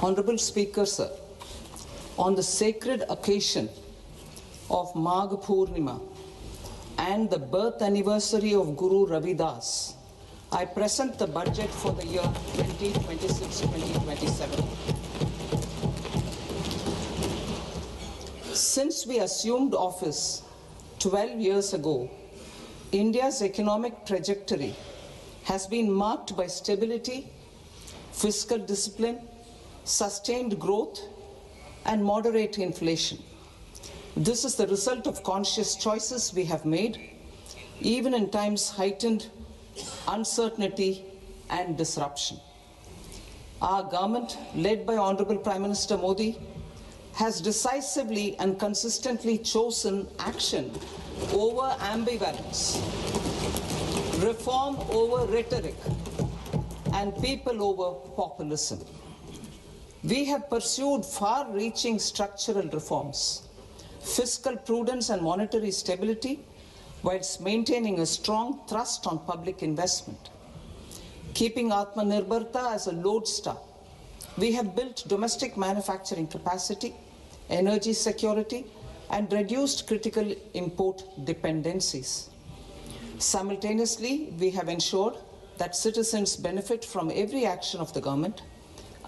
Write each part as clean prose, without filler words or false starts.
Honorable Speaker, sir, on the sacred occasion of Magh Purnima and the birth anniversary of Guru Ravidas, I present the budget for the year 2026-2027. Since we assumed office 12 years ago, India's economic trajectory has been marked by stability, fiscal discipline, sustained growth, and moderate inflation. This is the result of conscious choices we have made, even in times heightened uncertainty and disruption. Our government, led by Honorable Prime Minister Modi, has decisively and consistently chosen action over ambivalence, reform over rhetoric, and people over populism. We have pursued far-reaching structural reforms, fiscal prudence and monetary stability, whilst maintaining a strong thrust on public investment. Keeping Atmanirbharta as a lodestar, we have built domestic manufacturing capacity, energy security, and reduced critical import dependencies. Simultaneously, we have ensured that citizens benefit from every action of the government,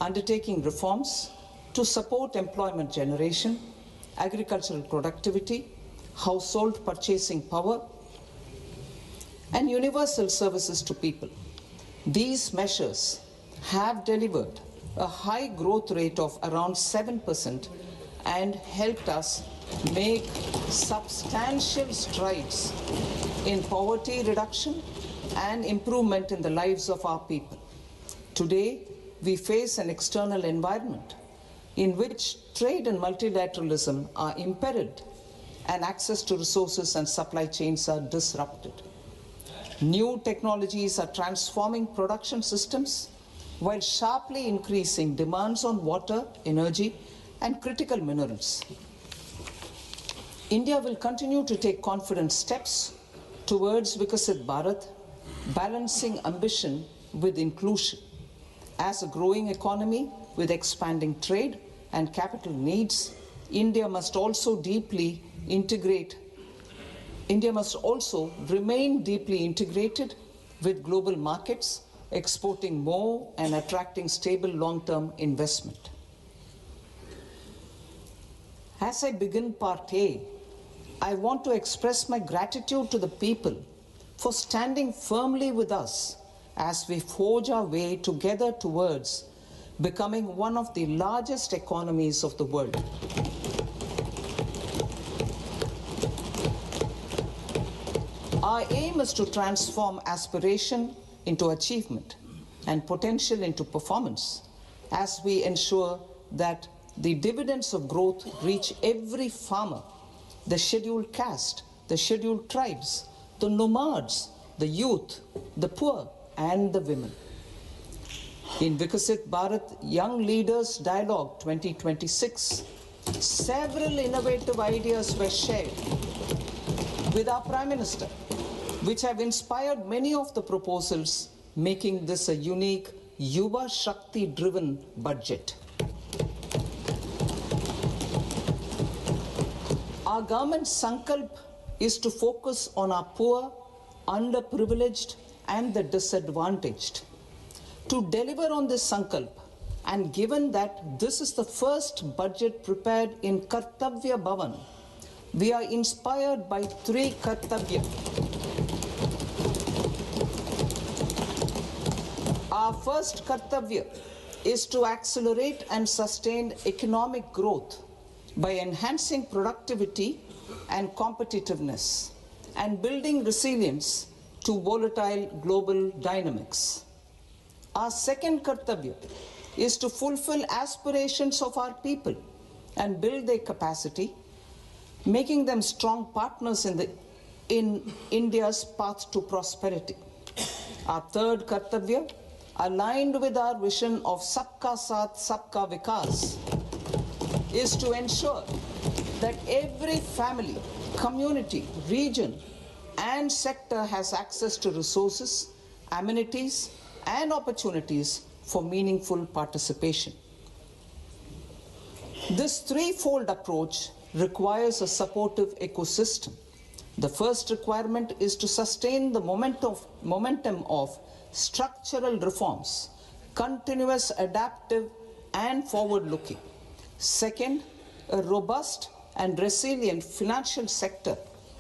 undertaking reforms to support employment generation, agricultural productivity, household purchasing power, and universal services to people. These measures have delivered a high growth rate of around 7% and helped us make substantial strides in poverty reduction and improvement in the lives of our people. Today, we face an external environment in which trade and multilateralism are imperiled and access to resources and supply chains are disrupted. New technologies are transforming production systems while sharply increasing demands on water, energy, and critical minerals. India will continue to take confident steps towards Vikasit Bharat, balancing ambition with inclusion. As a growing economy with expanding trade and capital needs, India must also remain deeply integrated with global markets, exporting more and attracting stable long-term investment. As I begin Part A, I want to express my gratitude to the people for standing firmly with us as we forge our way together towards becoming one of the largest economies of the world. Our aim is to transform aspiration into achievement and potential into performance as we ensure that the dividends of growth reach every farmer, the scheduled caste, the scheduled tribes, the nomads, the youth, the poor, and the women. In Vikasit Bharat Young Leaders Dialogue 2026, several innovative ideas were shared with our Prime Minister, which have inspired many of the proposals, making this a unique Yuva Shakti-driven budget. Our government's sankalp is to focus on our poor, underprivileged, and the disadvantaged. To deliver on this sankalp, and given that this is the first budget prepared in Kartavya Bhavan, we are inspired by three Kartavya. Our first Kartavya is to accelerate and sustain economic growth by enhancing productivity and competitiveness and building resilience to volatile global dynamics. Our second Kartavya is to fulfill aspirations of our people and build their capacity, making them strong partners in India's path to prosperity. Our third Kartavya, aligned with our vision of Sabka Saath, Sabka Vikas, is to ensure that every family, community, region, and sector has access to resources, amenities, and opportunities for meaningful participation. This threefold approach requires a supportive ecosystem. The first requirement is to sustain the momentum of structural reforms, continuous, adaptive, and forward-looking. Second, a robust and resilient financial sector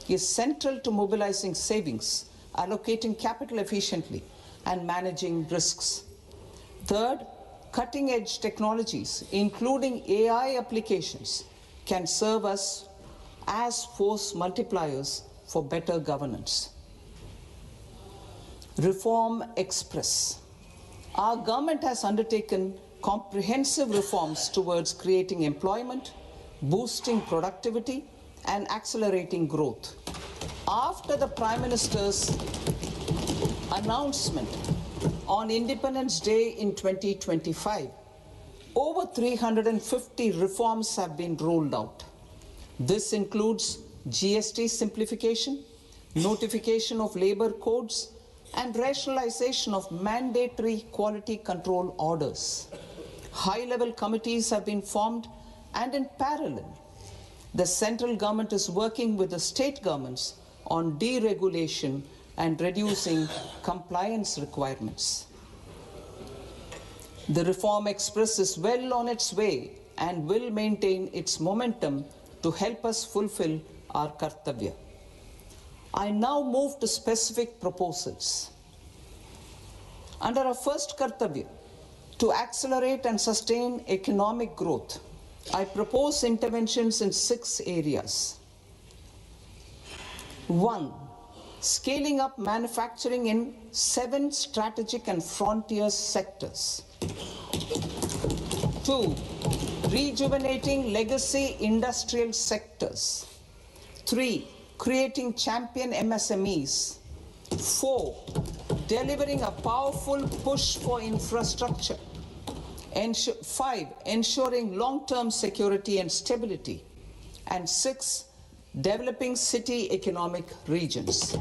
is central to mobilizing savings, allocating capital efficiently, and managing risks. Third, cutting-edge technologies, including AI applications, can serve us as force multipliers for better governance. Reform Express. Our government has undertaken comprehensive reforms towards creating employment, boosting productivity, and accelerating growth. After the Prime Minister's announcement on Independence Day in 2025, over 350 reforms have been rolled out. This includes GST simplification, notification of labor codes, and rationalization of mandatory quality control orders. High-level committees have been formed, and in parallel, the central government is working with the state governments on deregulation and reducing compliance requirements. The Reform Express is well on its way and will maintain its momentum to help us fulfill our kartavya. I now move to specific proposals. Under our first kartavya, to accelerate and sustain economic growth, I propose interventions in 6 areas. 1. Scaling up manufacturing in 7 strategic and frontier sectors. 2. Rejuvenating legacy industrial sectors. 3. Creating champion MSMEs. 4. Delivering a powerful push for infrastructure. 5. Ensuring long-term security and stability. And 6. Developing city economic regions.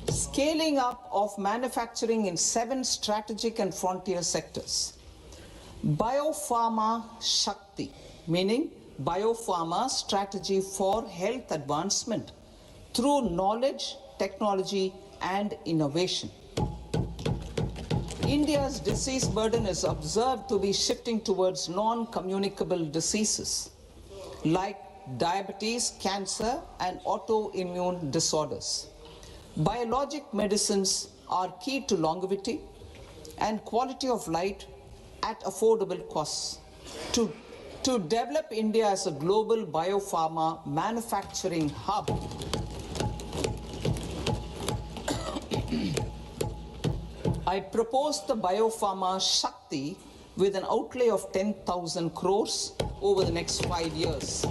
Scaling up of manufacturing in 7 strategic and frontier sectors. Biopharma Shakti, meaning biopharma strategy for health advancement through knowledge, technology, and innovation. India's disease burden is observed to be shifting towards non-communicable diseases like diabetes, cancer, and autoimmune disorders. Biologic medicines are key to longevity and quality of life at affordable costs. To develop India as a global biopharma manufacturing hub, I propose the Biopharma Shakti with an outlay of 10,000 crores over the next 5 years.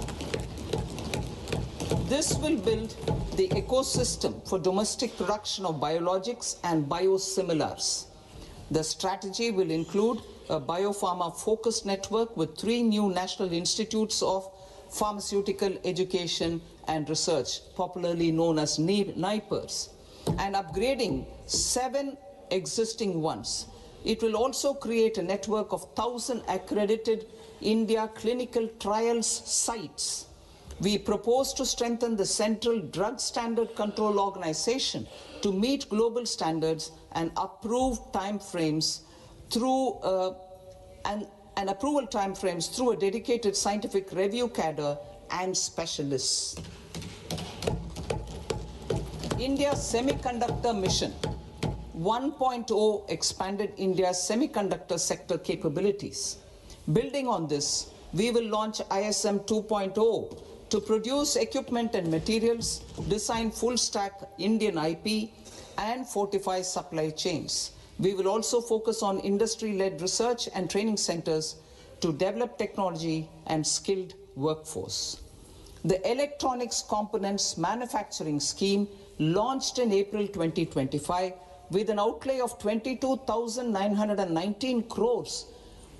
This will build the ecosystem for domestic production of biologics and biosimilars. The strategy will include a biopharma-focused network with 3 new national institutes of pharmaceutical education and research, popularly known as NIPERs, and upgrading 7 existing ones. It will also create a network of 1,000 accredited India clinical trials sites. We propose to strengthen the Central Drug Standard Control Organization to meet global standards and approve timeframes through approval timeframes through a dedicated scientific review cadre and specialists. India's semiconductor mission 1.0 expanded India's semiconductor sector capabilities. Building on this, we will launch ISM 2.0 to produce equipment and materials, design full-stack Indian IP, and fortify supply chains. We will also focus on industry-led research and training centers to develop technology and skilled workforce. The Electronics Components Manufacturing Scheme, launched in April 2025, with an outlay of 22,919 crores,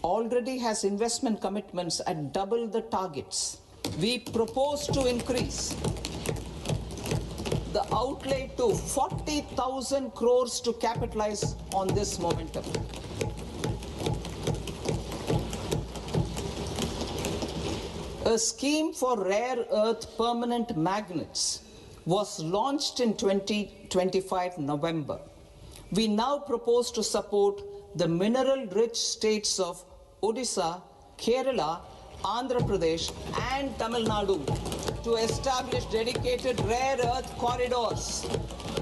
already has investment commitments at double the targets. We propose to increase the outlay to 40,000 crores to capitalize on this momentum. A scheme for rare earth permanent magnets was launched in 2025 November. We now propose to support the mineral-rich states of Odisha, Kerala, Andhra Pradesh and Tamil Nadu to establish dedicated rare earth corridors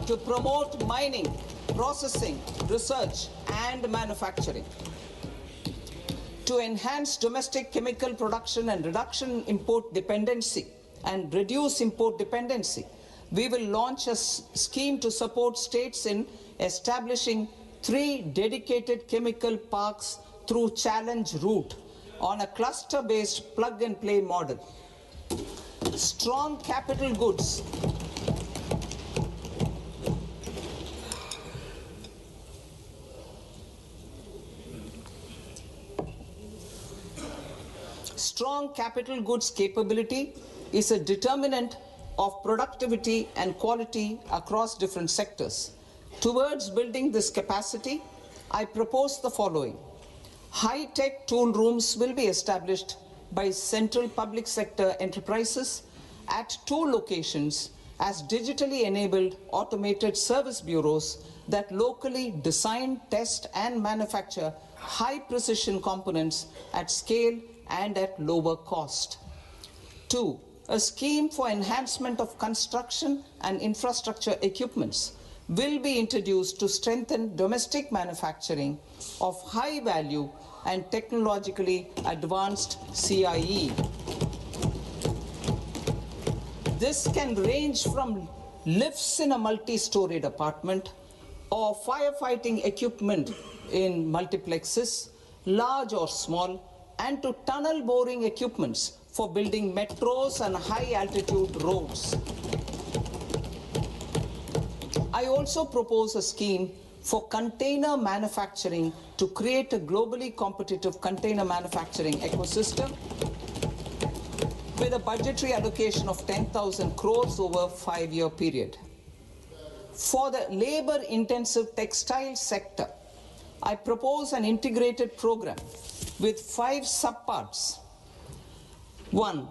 to promote mining, processing, research and manufacturing. To enhance domestic chemical production and reduction import dependency and reduce import dependency, we will launch a scheme to support states in establishing 3 dedicated chemical parks through challenge route on a cluster-based plug-and-play model. Strong capital goods. Strong capital goods capability is a determinant of productivity and quality across different sectors. Towards building this capacity, I propose the following. High-tech tool rooms will be established by central public sector enterprises at 2 locations as digitally enabled automated service bureaus that locally design, test and manufacture high-precision components at scale and at lower cost. 2. A scheme for enhancement of construction and infrastructure equipments will be introduced to strengthen domestic manufacturing of high value and technologically advanced CIE. This can range from lifts in a multi-storied apartment or firefighting equipment in multiplexes, large or small, and to tunnel boring equipments for building metros and high-altitude roads. I also propose a scheme for container manufacturing to create a globally competitive container manufacturing ecosystem with a budgetary allocation of 10,000 crores over a 5-year period. For the labor-intensive textile sector, I propose an integrated program with 5 subparts. 1.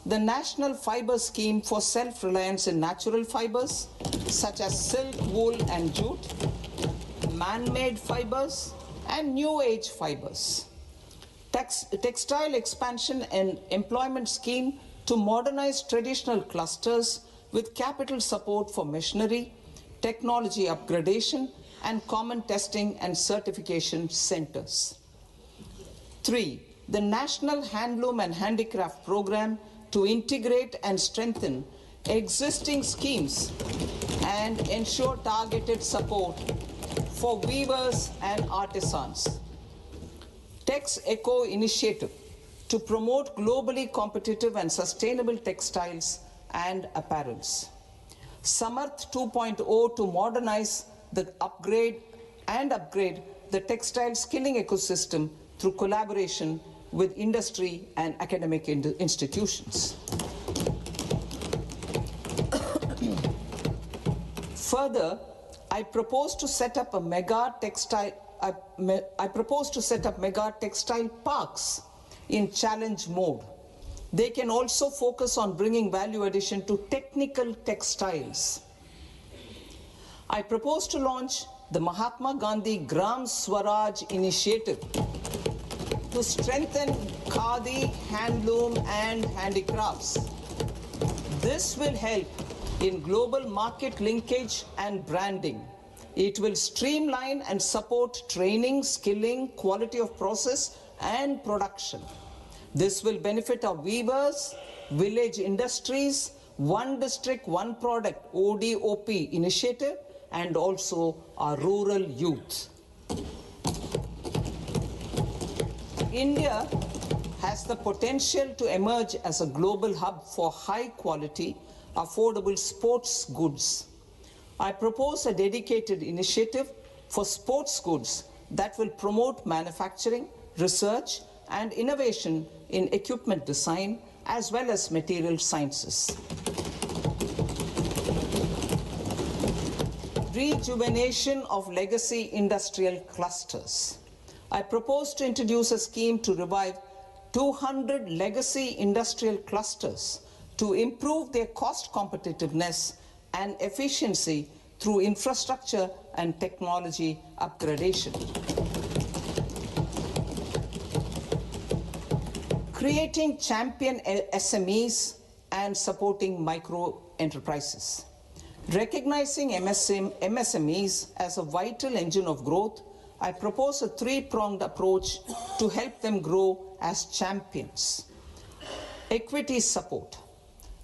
The National Fiber Scheme for Self-Reliance in Natural Fibers, such as silk, wool and jute, man-made fibers and new age fibers. Textile expansion and employment scheme to modernize traditional clusters with capital support for machinery, technology upgradation and common testing and certification centers. 3. The National Handloom and Handicraft Program to integrate and strengthen existing schemes and ensure targeted support for weavers and artisans. Tex Eco Initiative to promote globally competitive and sustainable textiles and apparels. Samarth 2.0 to modernize the upgrade the textile skilling ecosystem through collaboration with industry and academic institutions. Further, I propose to set up mega textile parks in challenge mode. They can also focus on bringing value addition to technical textiles. I propose to launch the Mahatma Gandhi Gram Swaraj initiative to strengthen khadi, handloom and handicrafts. This will help in global market linkage and branding. It will streamline and support training, skilling, quality of process and production. This will benefit our weavers, village industries, one district, one product ODOP initiative and also our rural youth. India has the potential to emerge as a global hub for high quality, affordable sports goods. I propose a dedicated initiative for sports goods that will promote manufacturing, research and innovation in equipment design as well as material sciences. Rejuvenation of legacy industrial clusters. I propose to introduce a scheme to revive 200 legacy industrial clusters to improve their cost competitiveness and efficiency through infrastructure and technology upgradation. Creating champion SMEs and supporting micro enterprises. Recognizing MSMEs as a vital engine of growth, I propose a three-pronged approach to help them grow as champions. Equity support.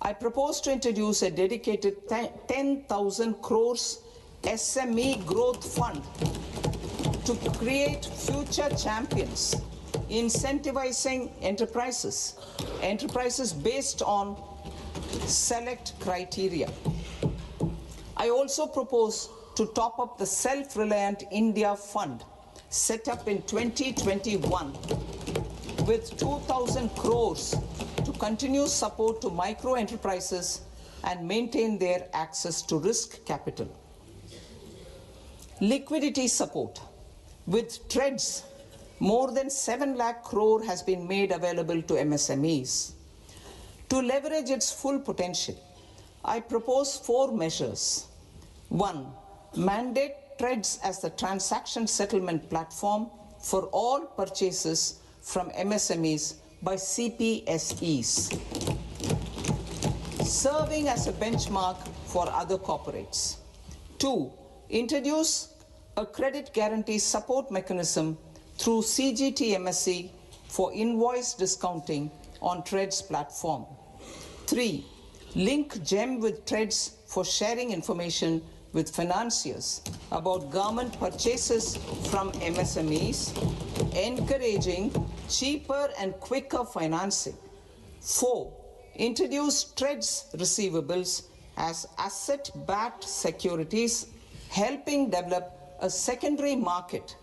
I propose to introduce a dedicated 10,000 crores SME growth fund to create future champions, incentivizing enterprises based on select criteria. I also propose to top up the Self-Reliant India Fund set up in 2021 with 2,000 crores to continue support to micro enterprises and maintain their access to risk capital. Liquidity support. With TREDS, more than 7 lakh crore has been made available to MSMEs. To leverage its full potential, I propose 4 measures. 1. Mandate TREDS as the transaction settlement platform for all purchases from MSMEs by CPSEs, serving as a benchmark for other corporates. 2. Introduce a credit guarantee support mechanism through CGT-MSE for invoice discounting on TREDS platform. 3. Link GEM with TREDS for sharing information with financiers about government purchases from MSMEs, encouraging cheaper and quicker financing. 4. Introduce TREDS receivables as asset-backed securities, helping develop a secondary market,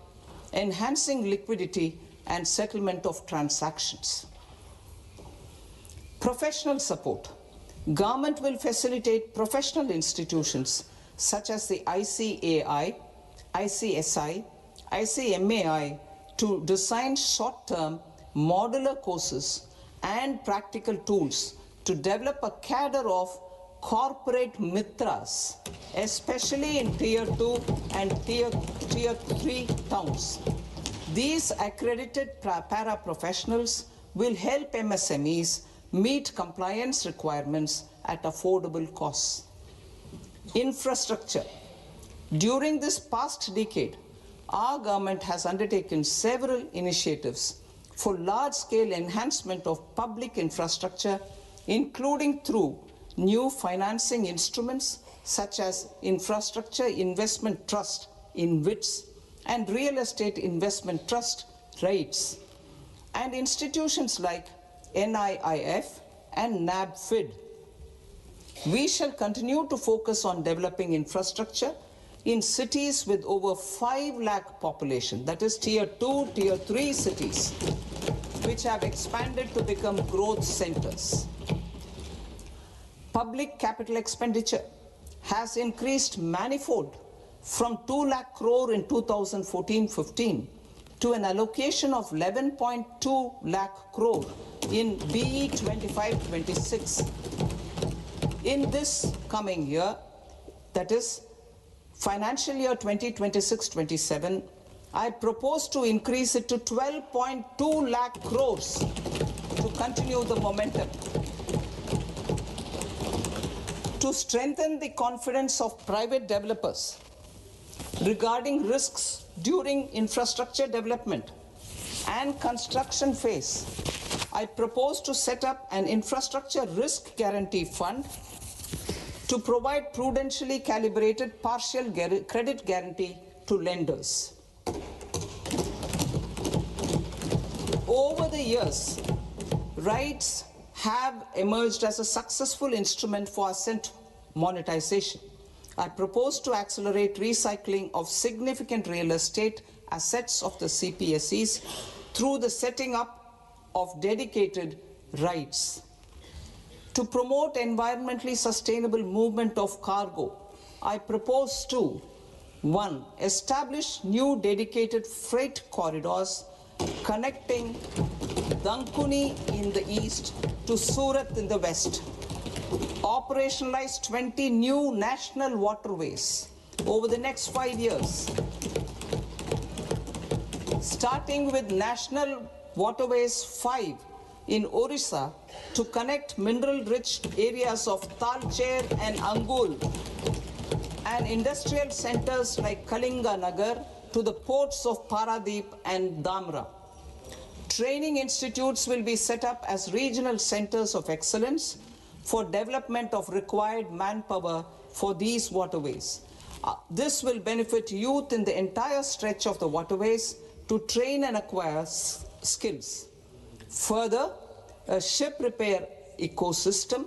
enhancing liquidity and settlement of transactions. Professional support. Government will facilitate professional institutions such as the ICAI, ICSI, ICMAI to design short-term modular courses and practical tools to develop a cadre of corporate mitras, especially in Tier 2 and Tier 3 towns. These accredited para-professionals will help MSMEs meet compliance requirements at affordable costs. Infrastructure. During this past decade, our government has undertaken several initiatives for large-scale enhancement of public infrastructure, including through new financing instruments such as Infrastructure Investment Trust in WITS and Real Estate Investment Trust REITs, and institutions like NIIF and NABFID. We shall continue to focus on developing infrastructure in cities with over 5 lakh population, that is Tier 2, Tier 3 cities, which have expanded to become growth centers. Public capital expenditure has increased manifold from 2 lakh crore in 2014-15 to an allocation of 11.2 lakh crore in BE 25-26. In this coming year, that is financial year 2026-27, I propose to increase it to 12.2 lakh crores to continue the momentum. To strengthen the confidence of private developers regarding risks during infrastructure development and construction phase, I propose to set up an infrastructure risk guarantee fund to provide prudentially calibrated partial credit guarantee to lenders. Over the years, REITs have emerged as a successful instrument for asset monetization. I propose to accelerate recycling of significant real estate assets of the CPSEs through the setting up of dedicated REITs. To promote environmentally sustainable movement of cargo, I propose to 1. Establish new dedicated freight corridors connecting Dankuni in the east to Surat in the west. Operationalize 20 new national waterways over the next 5 years, starting with National Waterways 5 in Orissa to connect mineral-rich areas of Talcher and Angul and industrial centers like Kalinga Nagar to the ports of Paradeep and Dhamra. Training institutes will be set up as regional centers of excellence for development of required manpower for these waterways. This will benefit youth in the entire stretch of the waterways to train and acquire skills. Further, a ship repair ecosystem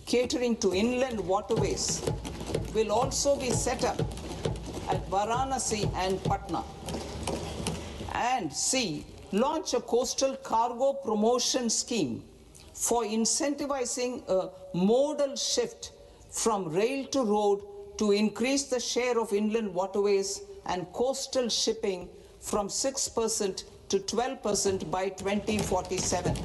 catering to inland waterways will also be set up at Varanasi and Patna. And C, launch a coastal cargo promotion scheme for incentivizing a modal shift from rail to road to increase the share of inland waterways and coastal shipping from 6% to 12% by 2047.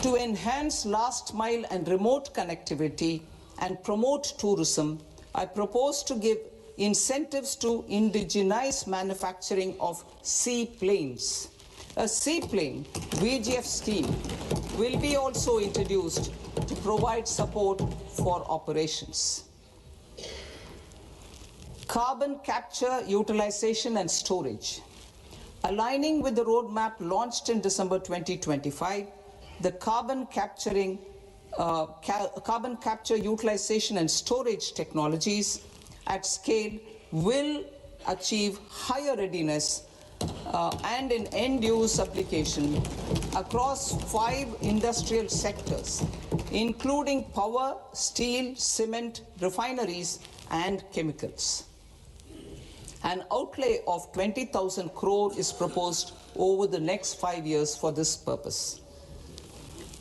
To enhance last mile and remote connectivity and promote tourism, I propose to give incentives to indigenize manufacturing of seaplanes. A seaplane VGF scheme will be also introduced to provide support for operations. Carbon capture, utilization and storage. Aligning with the roadmap launched in December 2025, the carbon capture, utilization and storage technologies at scale will achieve higher readiness and in end-use application across 5 industrial sectors, including power, steel, cement, refineries, and chemicals. An outlay of 20,000 crore is proposed over the next 5 years for this purpose.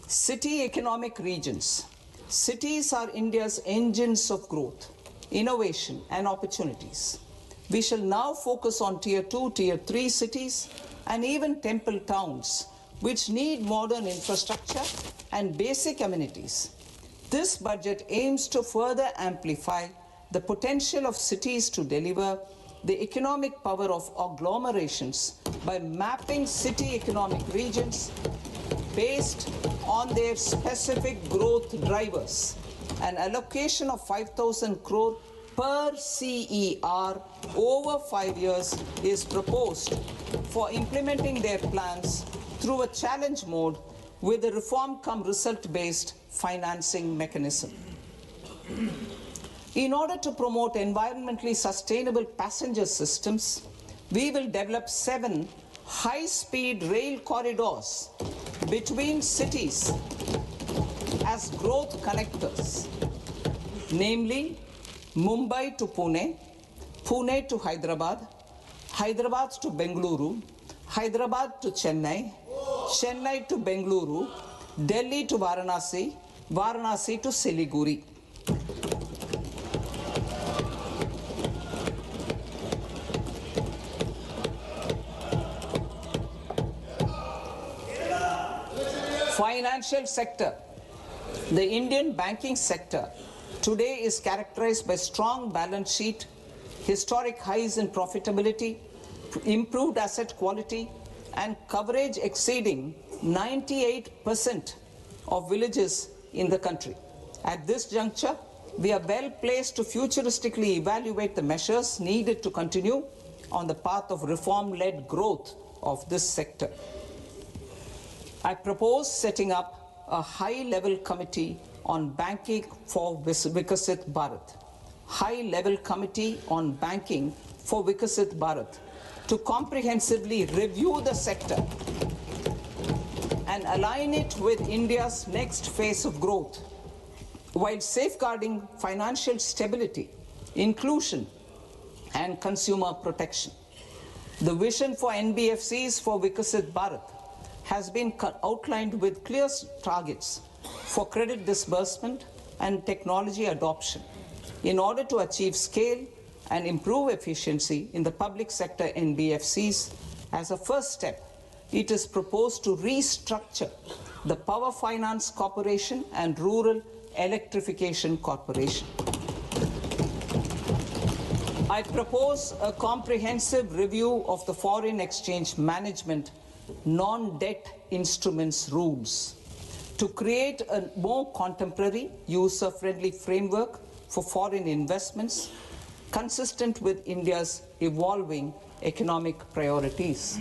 City economic regions. Cities are India's engines of growth, innovation, and opportunities. We shall now focus on Tier 2, Tier 3 cities, and even temple towns, which need modern infrastructure and basic amenities. This budget aims to further amplify the potential of cities to deliver the economic power of agglomerations by mapping city economic regions based on their specific growth drivers. An allocation of 5,000 crore per CER over 5 years is proposed for implementing their plans through a challenge mode with a reform cum result-based financing mechanism. In order to promote environmentally sustainable passenger systems, we will develop 7 high-speed rail corridors between cities as growth connectors, namely Mumbai to Pune, Pune to Hyderabad, Hyderabad to Bengaluru, Hyderabad to Chennai, Chennai to Bengaluru, Delhi to Varanasi, Varanasi to Siliguri. Financial sector. The Indian banking sector today is characterized by strong balance sheet, historic highs in profitability, improved asset quality, and coverage exceeding 98% of villages in the country. At this juncture, we are well placed to futuristically evaluate the measures needed to continue on the path of reform-led growth of this sector. I propose setting up a high-level committee on banking for Vikasit Bharat. High-level committee on banking for Vikasit Bharat to comprehensively review the sector and align it with India's next phase of growth, while safeguarding financial stability, inclusion, and consumer protection. The vision for NBFCs for Vikasit Bharat has been outlined with clear targets for credit disbursement and technology adoption in order to achieve scale and improve efficiency in the public sector NBFCs As a first step, it is proposed to restructure the Power Finance Corporation and Rural Electrification Corporation. I propose a comprehensive review of the foreign exchange management non-debt instruments rules to create a more contemporary, user-friendly framework for foreign investments consistent with India's evolving economic priorities.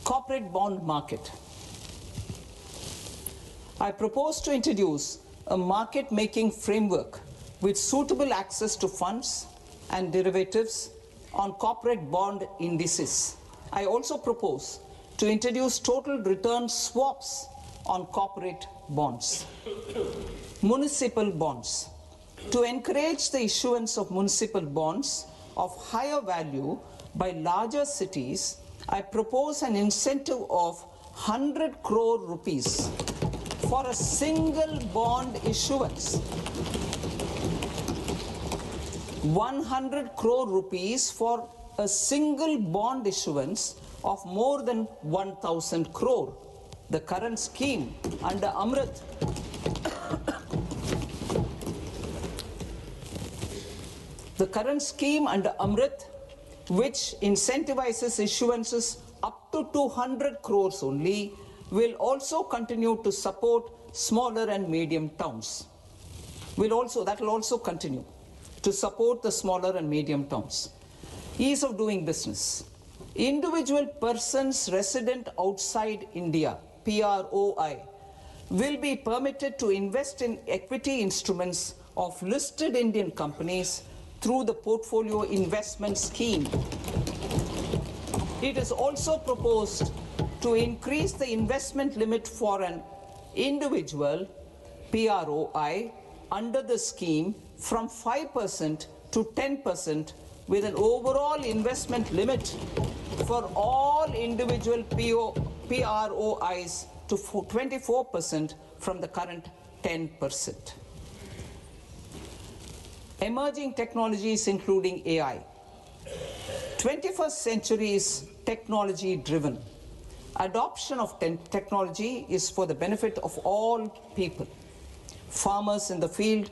Corporate bond market. I propose to introduce a market-making framework with suitable access to funds and derivatives on corporate bond indices. I also propose to introduce total return swaps on corporate bonds. Municipal bonds. To encourage the issuance of municipal bonds of higher value by larger cities, I propose an incentive of 100 crore rupees for a single bond issuance. 100 crore rupees for a single bond issuance of more than 1,000 crore. The current scheme under Amrit which incentivizes issuances up to 200 crores only, will also continue to support smaller and medium towns. That will also continue to support the smaller and medium towns. Ease of doing business. Individual persons resident outside India, PROI, will be permitted to invest in equity instruments of listed Indian companies through the portfolio investment scheme. It is also proposed to increase the investment limit for an individual PROI under the scheme from 5% to 10%, with an overall investment limit for all individual PROIs to 24% from the current 10%. Emerging technologies including AI. 21st century is technology driven. Adoption of technology is for the benefit of all people. Farmers in the field,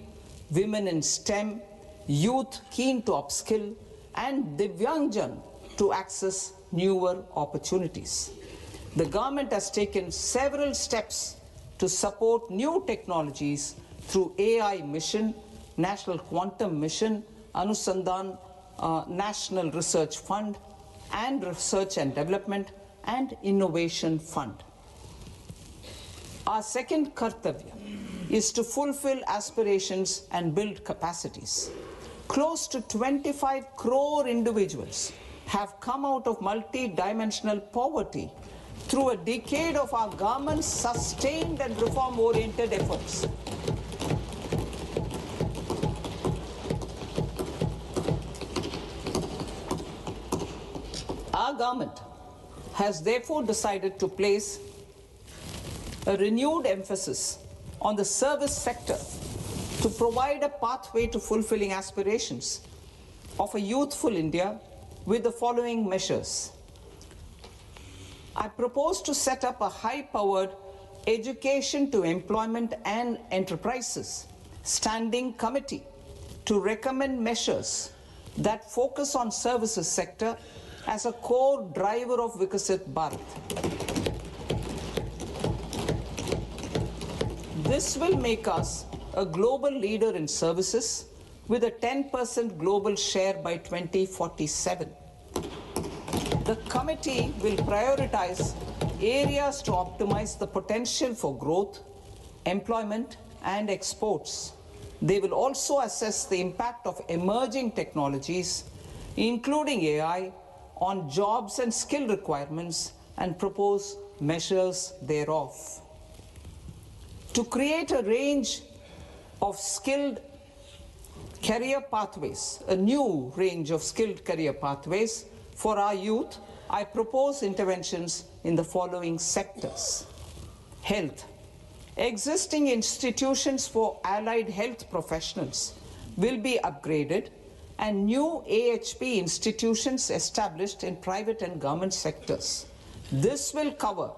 women in STEM, youth keen to upskill, and Divyangjan to access newer opportunities. The government has taken several steps to support new technologies through AI Mission, National Quantum Mission, Anusandhan National Research Fund, and Research and Development and Innovation Fund. Our second kartavya is to fulfill aspirations and build capacities. Close to 25 crore individuals have come out of multi-dimensional poverty through a decade of our government's sustained and reform-oriented efforts. Our government has therefore decided to place a renewed emphasis on the service sector to provide a pathway to fulfilling aspirations of a youthful India with the following measures. I propose to set up a high-powered education to employment and enterprises standing committee to recommend measures that focus on services sector as a core driver of Vikasit Bharat. This will make us a global leader in services with a 10% global share by 2047. The committee will prioritize areas to optimize the potential for growth, employment, and exports. They will also assess the impact of emerging technologies, including AI, on jobs and skill requirements and propose measures thereof. To create a range of skilled career pathways, a new range of skilled career pathways for our youth, I propose interventions in the following sectors. Health. Existing institutions for allied health professionals will be upgraded and new AHP institutions established in private and government sectors. This will cover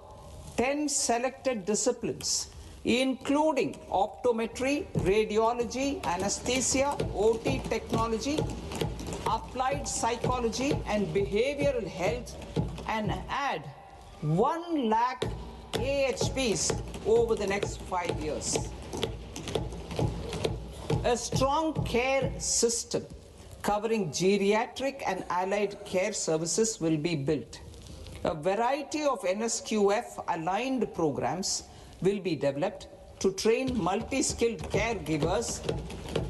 10 selected disciplines, including optometry, radiology, anesthesia, OT technology, applied psychology, and behavioral health, and add 1 lakh AHPs over the next 5 years. A strong care system covering geriatric and allied care services will be built. A variety of NSQF-aligned programs will be developed to train multi-skilled caregivers,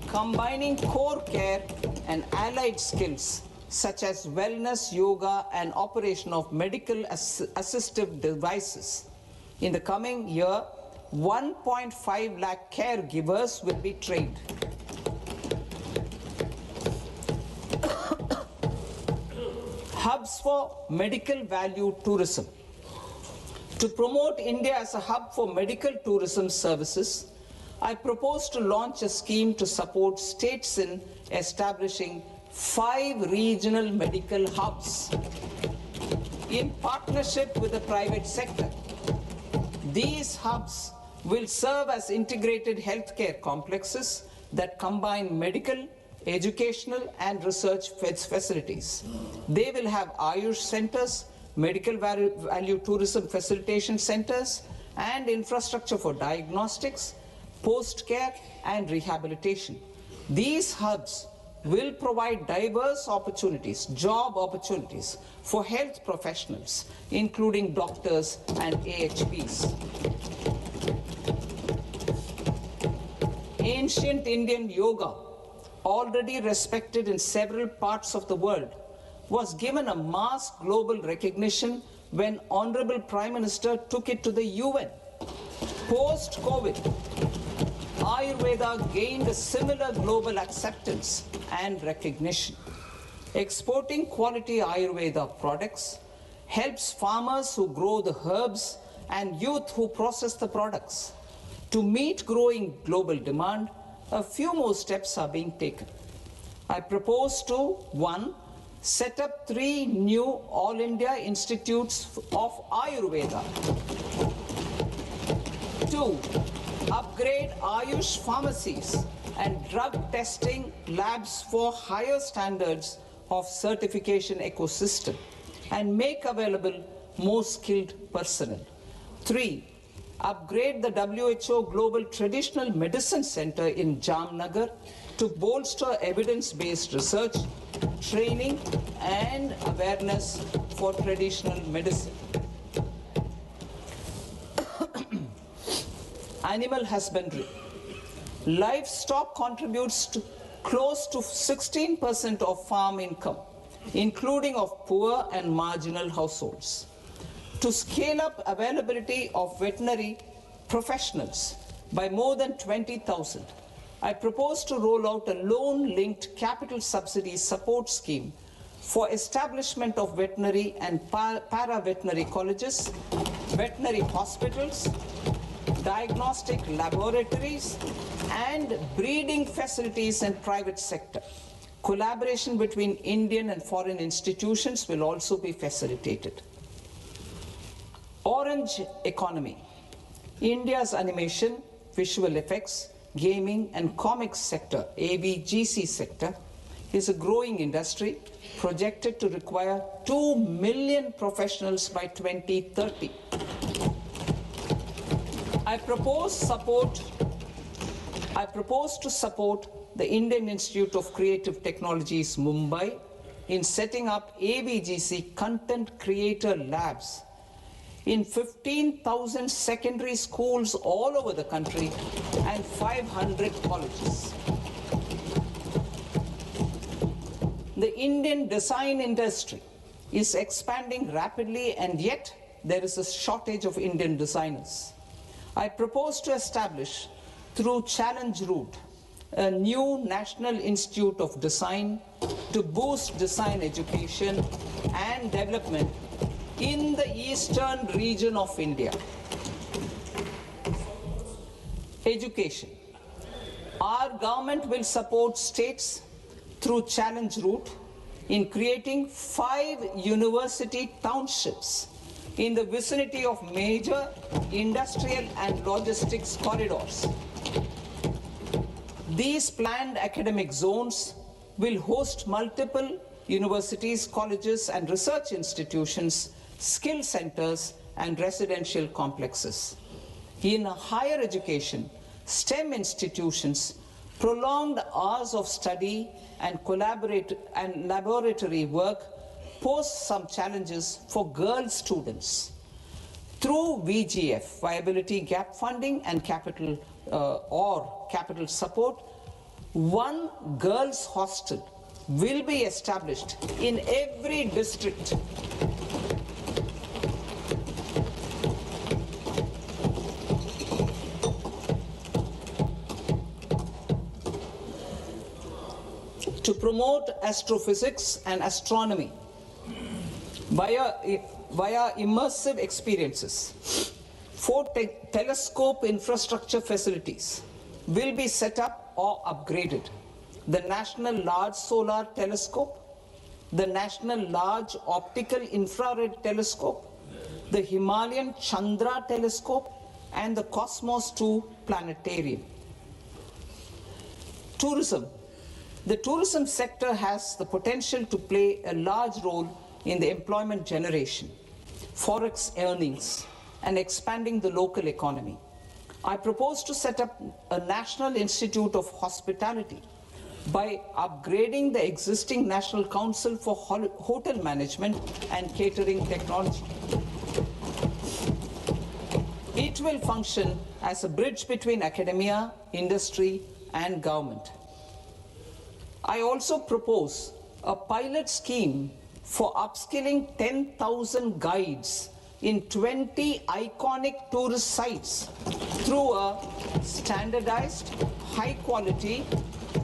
combining core care and allied skills such as wellness, yoga, and operation of medical assistive devices. In the coming year, 1.5 lakh caregivers will be trained. Hubs for medical value tourism. To promote India as a hub for medical tourism services, I propose to launch a scheme to support states in establishing 5 regional medical hubs in partnership with the private sector. These hubs will serve as integrated healthcare complexes that combine medical, educational, and research facilities. They will have Ayush centers, medical value tourism facilitation centers, and infrastructure for diagnostics, post-care, and rehabilitation. These hubs will provide diverse opportunities, job opportunities for health professionals, including doctors and AHPs. Ancient Indian yoga, already respected in several parts of the world, was given a mass global recognition when Honorable Prime Minister took it to the UN. Post-COVID, Ayurveda gained a similar global acceptance and recognition. Exporting quality Ayurveda products helps farmers who grow the herbs and youth who process the products. To meet growing global demand, a few more steps are being taken. I propose to 1. Set up 3 new All India Institutes of Ayurveda. 2. Upgrade Ayush pharmacies and drug testing labs for higher standards of certification ecosystem and make available more skilled personnel. 3. Upgrade the WHO Global Traditional Medicine Center in Jamnagar to bolster evidence-based research, training, and awareness for traditional medicine. Animal husbandry. Livestock contributes to close to 16% of farm income, including of poor and marginal households. To scale up availability of veterinary professionals by more than 20,000, I propose to roll out a loan-linked capital subsidy support scheme for establishment of veterinary and para-veterinary colleges, veterinary hospitals, diagnostic laboratories, and breeding facilities in private sector. Collaboration between Indian and foreign institutions will also be facilitated. Orange economy. India's animation, visual effects, gaming and comics sector, AVGC sector, is a growing industry projected to require 2 million professionals by 2030. I propose to support the Indian Institute of Creative Technologies, Mumbai, in setting up AVGC content creator labs in 15,000 secondary schools all over the country and 500 colleges. The Indian design industry is expanding rapidly, and yet there is a shortage of Indian designers. I propose to establish, through Challenge Route, a new National Institute of Design to boost design education and development in the eastern region of India. Education. Our government will support states through challenge route in creating 5 university townships in the vicinity of major industrial and logistics corridors. These planned academic zones will host multiple universities, colleges, and research institutions, skill centers, and residential complexes. In higher education, STEM institutions, prolonged hours of study and laboratory work pose some challenges for girl students. Through VGF, Viability Gap Funding and capital support, one girls' hostel will be established in every district. To promote astrophysics and astronomy via immersive experiences. 4 telescope infrastructure facilities will be set up or upgraded. The National Large Solar Telescope, the National Large Optical Infrared Telescope, the Himalayan Chandra Telescope, and the Cosmos 2 Planetarium. Tourism. The tourism sector has the potential to play a large role in the employment generation, forex earnings, and expanding the local economy. I propose to set up a National Institute of Hospitality by upgrading the existing National Council for Hotel Management and Catering Technology. It will function as a bridge between academia, industry, and government. I also propose a pilot scheme for upskilling 10,000 guides in 20 iconic tourist sites through a standardized, high-quality,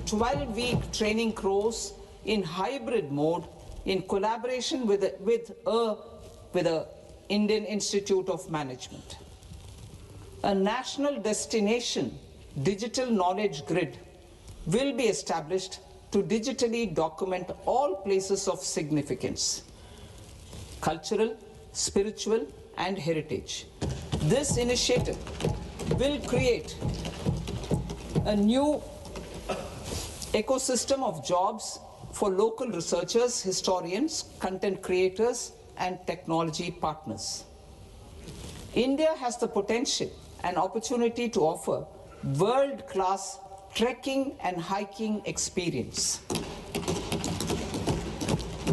12-week training course in hybrid mode in collaboration with the Indian Institute of Management. A national destination digital knowledge grid will be established to digitally document all places of significance, cultural, spiritual, and heritage. This initiative will create a new ecosystem of jobs for local researchers, historians, content creators, and technology partners. India has the potential and opportunity to offer world-class trekking and hiking experience.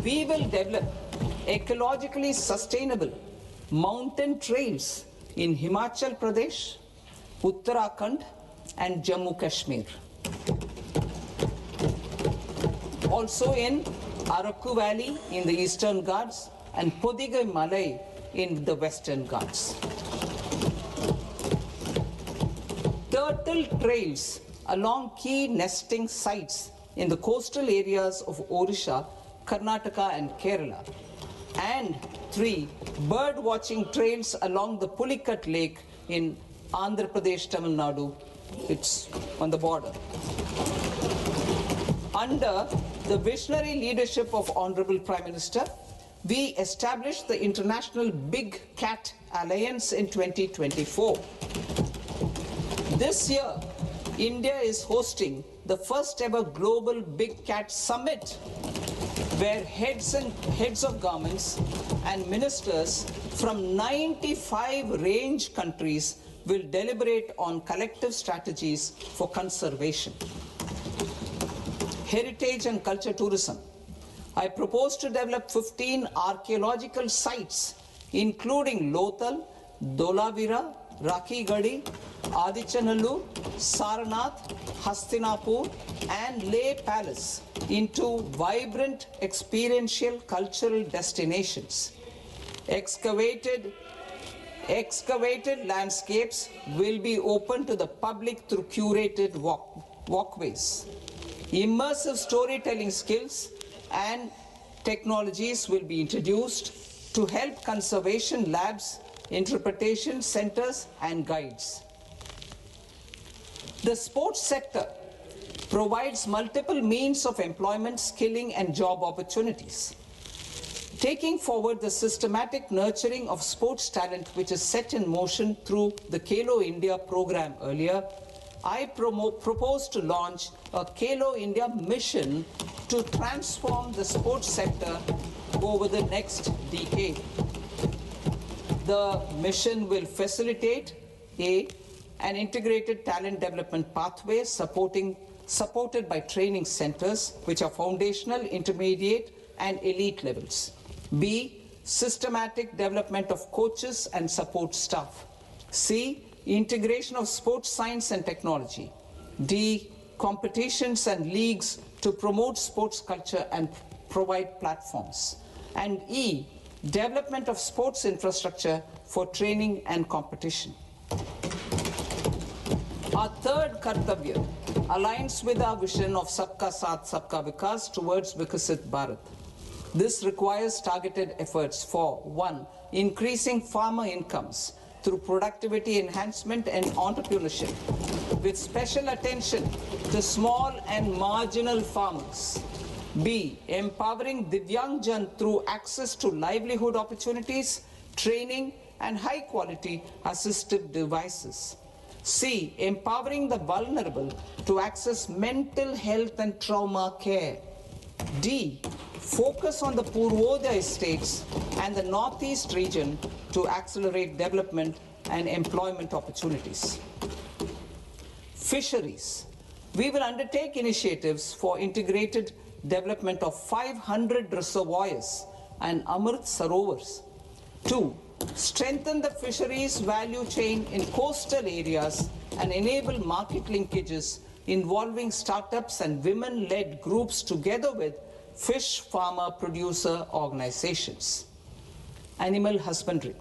We will develop ecologically sustainable mountain trails in Himachal Pradesh, Uttarakhand, and Jammu Kashmir. Also in Araku Valley in the Eastern Ghats and Podigai Malai in the Western Ghats. Turtle trails along key nesting sites in the coastal areas of Odisha, Karnataka, and Kerala. And 3 bird watching trails along the Pulikat Lake in Andhra Pradesh, Tamil Nadu. It's on the border. Under the visionary leadership of Honorable Prime Minister, we established the International Big Cat Alliance in 2024. This year, India is hosting the first ever Global Big Cat Summit, where heads of governments and ministers from 95 range countries will deliberate on collective strategies for conservation. Heritage and culture tourism. I propose to develop 15 archaeological sites, including Lothal, Dolavira, Rakhi Gadi, Adichanallur, Saranath, Hastinapur, and Leh Palace into vibrant experiential cultural destinations. Excavated landscapes will be open to the public through curated walkways. Immersive storytelling skills and technologies will be introduced to help conservation labs, interpretation centers, and guides. The sports sector provides multiple means of employment, skilling, and job opportunities. Taking forward the systematic nurturing of sports talent, which is set in motion through the Khelo India program earlier, I propose to launch a Khelo India mission to transform the sports sector over the next decade. The mission will facilitate an integrated talent development pathway supported by training centers, which are foundational, intermediate, and elite levels. B, systematic development of coaches and support staff. C, integration of sports science and technology. D, competitions and leagues to promote sports culture and provide platforms. And E, development of sports infrastructure for training and competition. Our third Kartavya aligns with our vision of Sabka Saath, Sabka Vikas towards Vikasit Bharat. This requires targeted efforts for 1. Increasing farmer incomes through productivity enhancement and entrepreneurship, with special attention to small and marginal farmers. B. Empowering Divyangjan through access to livelihood opportunities, training, and high-quality assistive devices. C. Empowering the vulnerable to access mental health and trauma care. D. Focus on the Purvodaya states and the Northeast region to accelerate development and employment opportunities. Fisheries. We will undertake initiatives for integrated development of 500 reservoirs and Amrit Sarovars. 2. Strengthen the fisheries value chain in coastal areas and enable market linkages involving startups and women-led groups together with fish farmer producer organizations. Animal husbandry.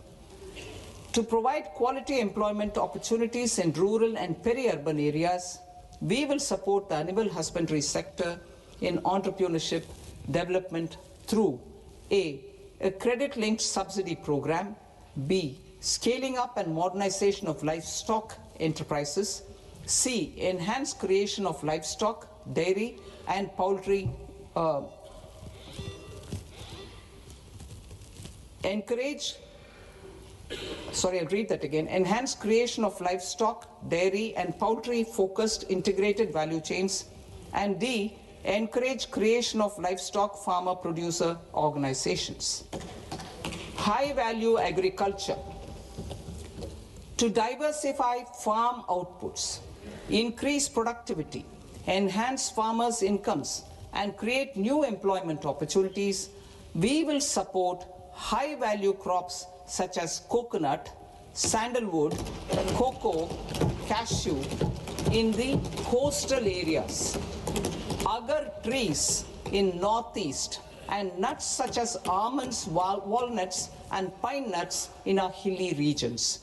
To provide quality employment opportunities in rural and peri-urban areas, we will support the animal husbandry sector in entrepreneurship development through A. A credit-linked subsidy program, B. Scaling up and modernization of livestock enterprises, C. Enhanced creation of livestock, dairy, and poultry enhanced creation of livestock, dairy, and poultry-focused integrated value chains, and D, encourage creation of livestock farmer-producer organizations. High-value agriculture. To diversify farm outputs, increase productivity, enhance farmers' incomes, and create new employment opportunities, we will support high-value crops such as coconut, sandalwood, cocoa, cashew in the coastal areas, agar trees in northeast, and nuts such as almonds, walnuts, and pine nuts in our hilly regions.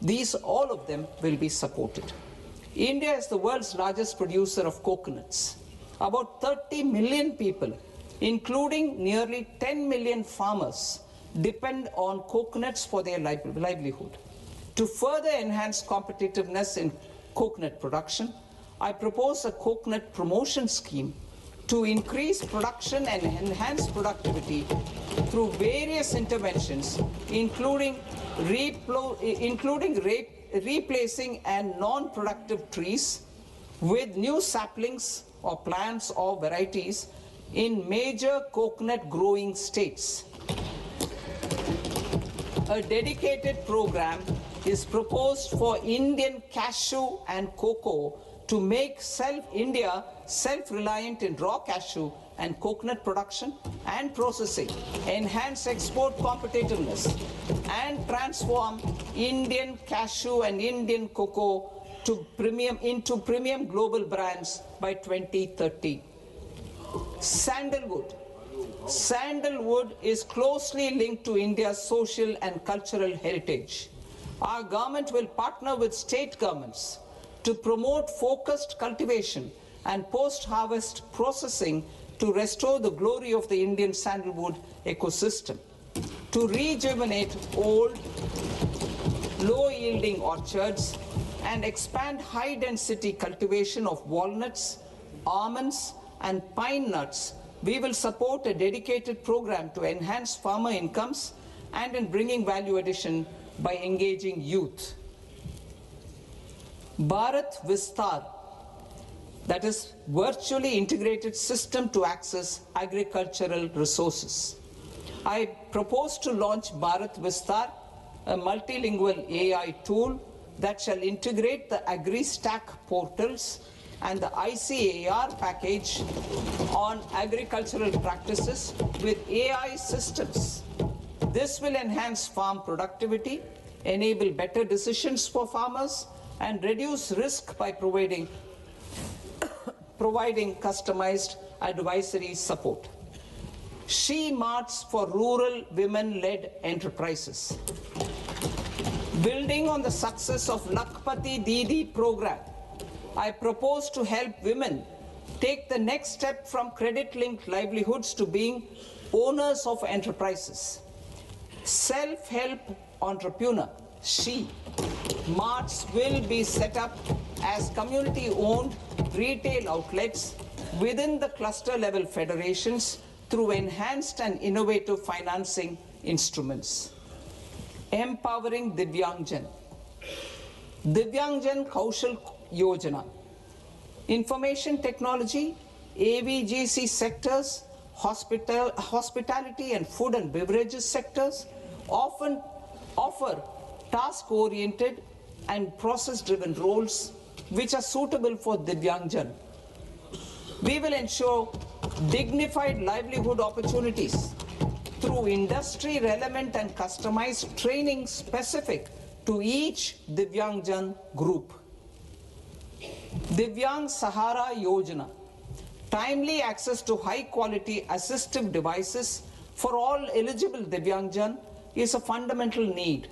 These, all of them, will be supported. India is the world's largest producer of coconuts. About 30 million people, including nearly 10 million farmers, depend on coconuts for their livelihood. To further enhance competitiveness in coconut production, I propose a coconut promotion scheme to increase production and enhance productivity through various interventions, including replacing and non-productive trees with new saplings or plants or varieties in major coconut growing states. A dedicated program is proposed for Indian cashew and cocoa to make India self-reliant in raw cashew and coconut production and processing, enhance export competitiveness, and transform Indian cashew and Indian cocoa into premium global brands by 2030. Sandalwood. Sandalwood is closely linked to India's social and cultural heritage. Our government will partner with state governments to promote focused cultivation and post-harvest processing to restore the glory of the Indian sandalwood ecosystem, to rejuvenate old, low-yielding orchards, and expand high-density cultivation of walnuts, almonds, and pine nuts, we will support a dedicated program to enhance farmer incomes and in bringing value addition by engaging youth. Bharat Vistar, that is virtually integrated system to access agricultural resources. I propose to launch Bharat Vistar, a multilingual AI tool that shall integrate the AgriStack portals and the ICAR package on agricultural practices with AI systems. This will enhance farm productivity, enable better decisions for farmers, and reduce risk by providing customized advisory support. She Marts for rural women-led enterprises. Building on the success of Lakpati Didi program, I propose to help women take the next step from credit-linked livelihoods to being owners of enterprises. Self-help entrepreneur, She Marts will be set up as community-owned retail outlets within the cluster-level federations through enhanced and innovative financing instruments. Empowering Divyangjan. Divyangjan Kaushal Yojana. Information technology, AVGC sectors, hospitality and food and beverages sectors often offer task-oriented and process-driven roles which are suitable for Divyangjan. We will ensure dignified livelihood opportunities through industry-relevant and customized training specific to each Divyangjan group. Divyang Sahara Yojana. Timely access to high-quality assistive devices for all eligible Divyangjan is a fundamental need.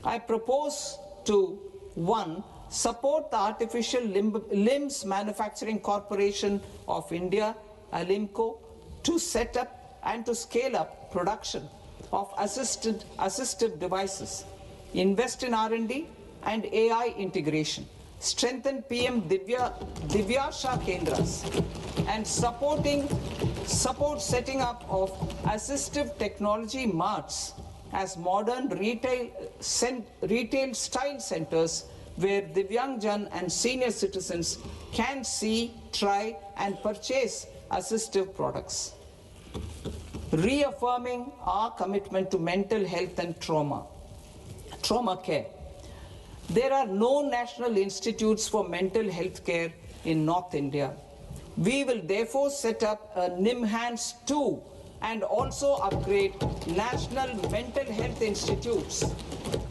I propose to 1. Support the Artificial Limbs Manufacturing Corporation of India, ALIMCO, to set up and to scale up production of assistive devices, invest in R&D and AI integration, strengthen PM Divyasha Kendras, and support setting up of assistive technology marts as modern retail style centers where Divyangjan and senior citizens can see, try and purchase assistive products. Reaffirming our commitment to mental health and trauma care. There are no national institutes for mental health care in North India. We will therefore set up a NIMHANS 2 and also upgrade national mental health institutes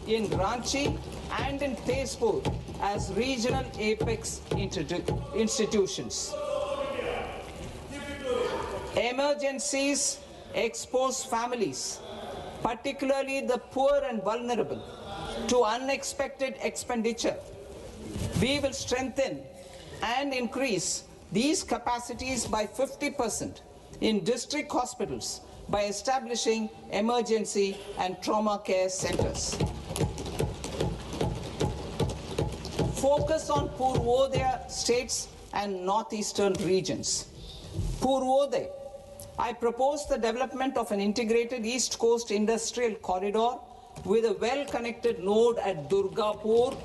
in Ranchi and in Tezpur as regional apex institutions. Emergencies expose families, particularly the poor and vulnerable, to unexpected expenditure. We will strengthen and increase these capacities by 50% in district hospitals by establishing emergency and trauma care centers. Focus on Purvodaya states and northeastern regions. Purvodaya. I propose the development of an integrated East Coast industrial corridor with a well-connected node at Durgapur,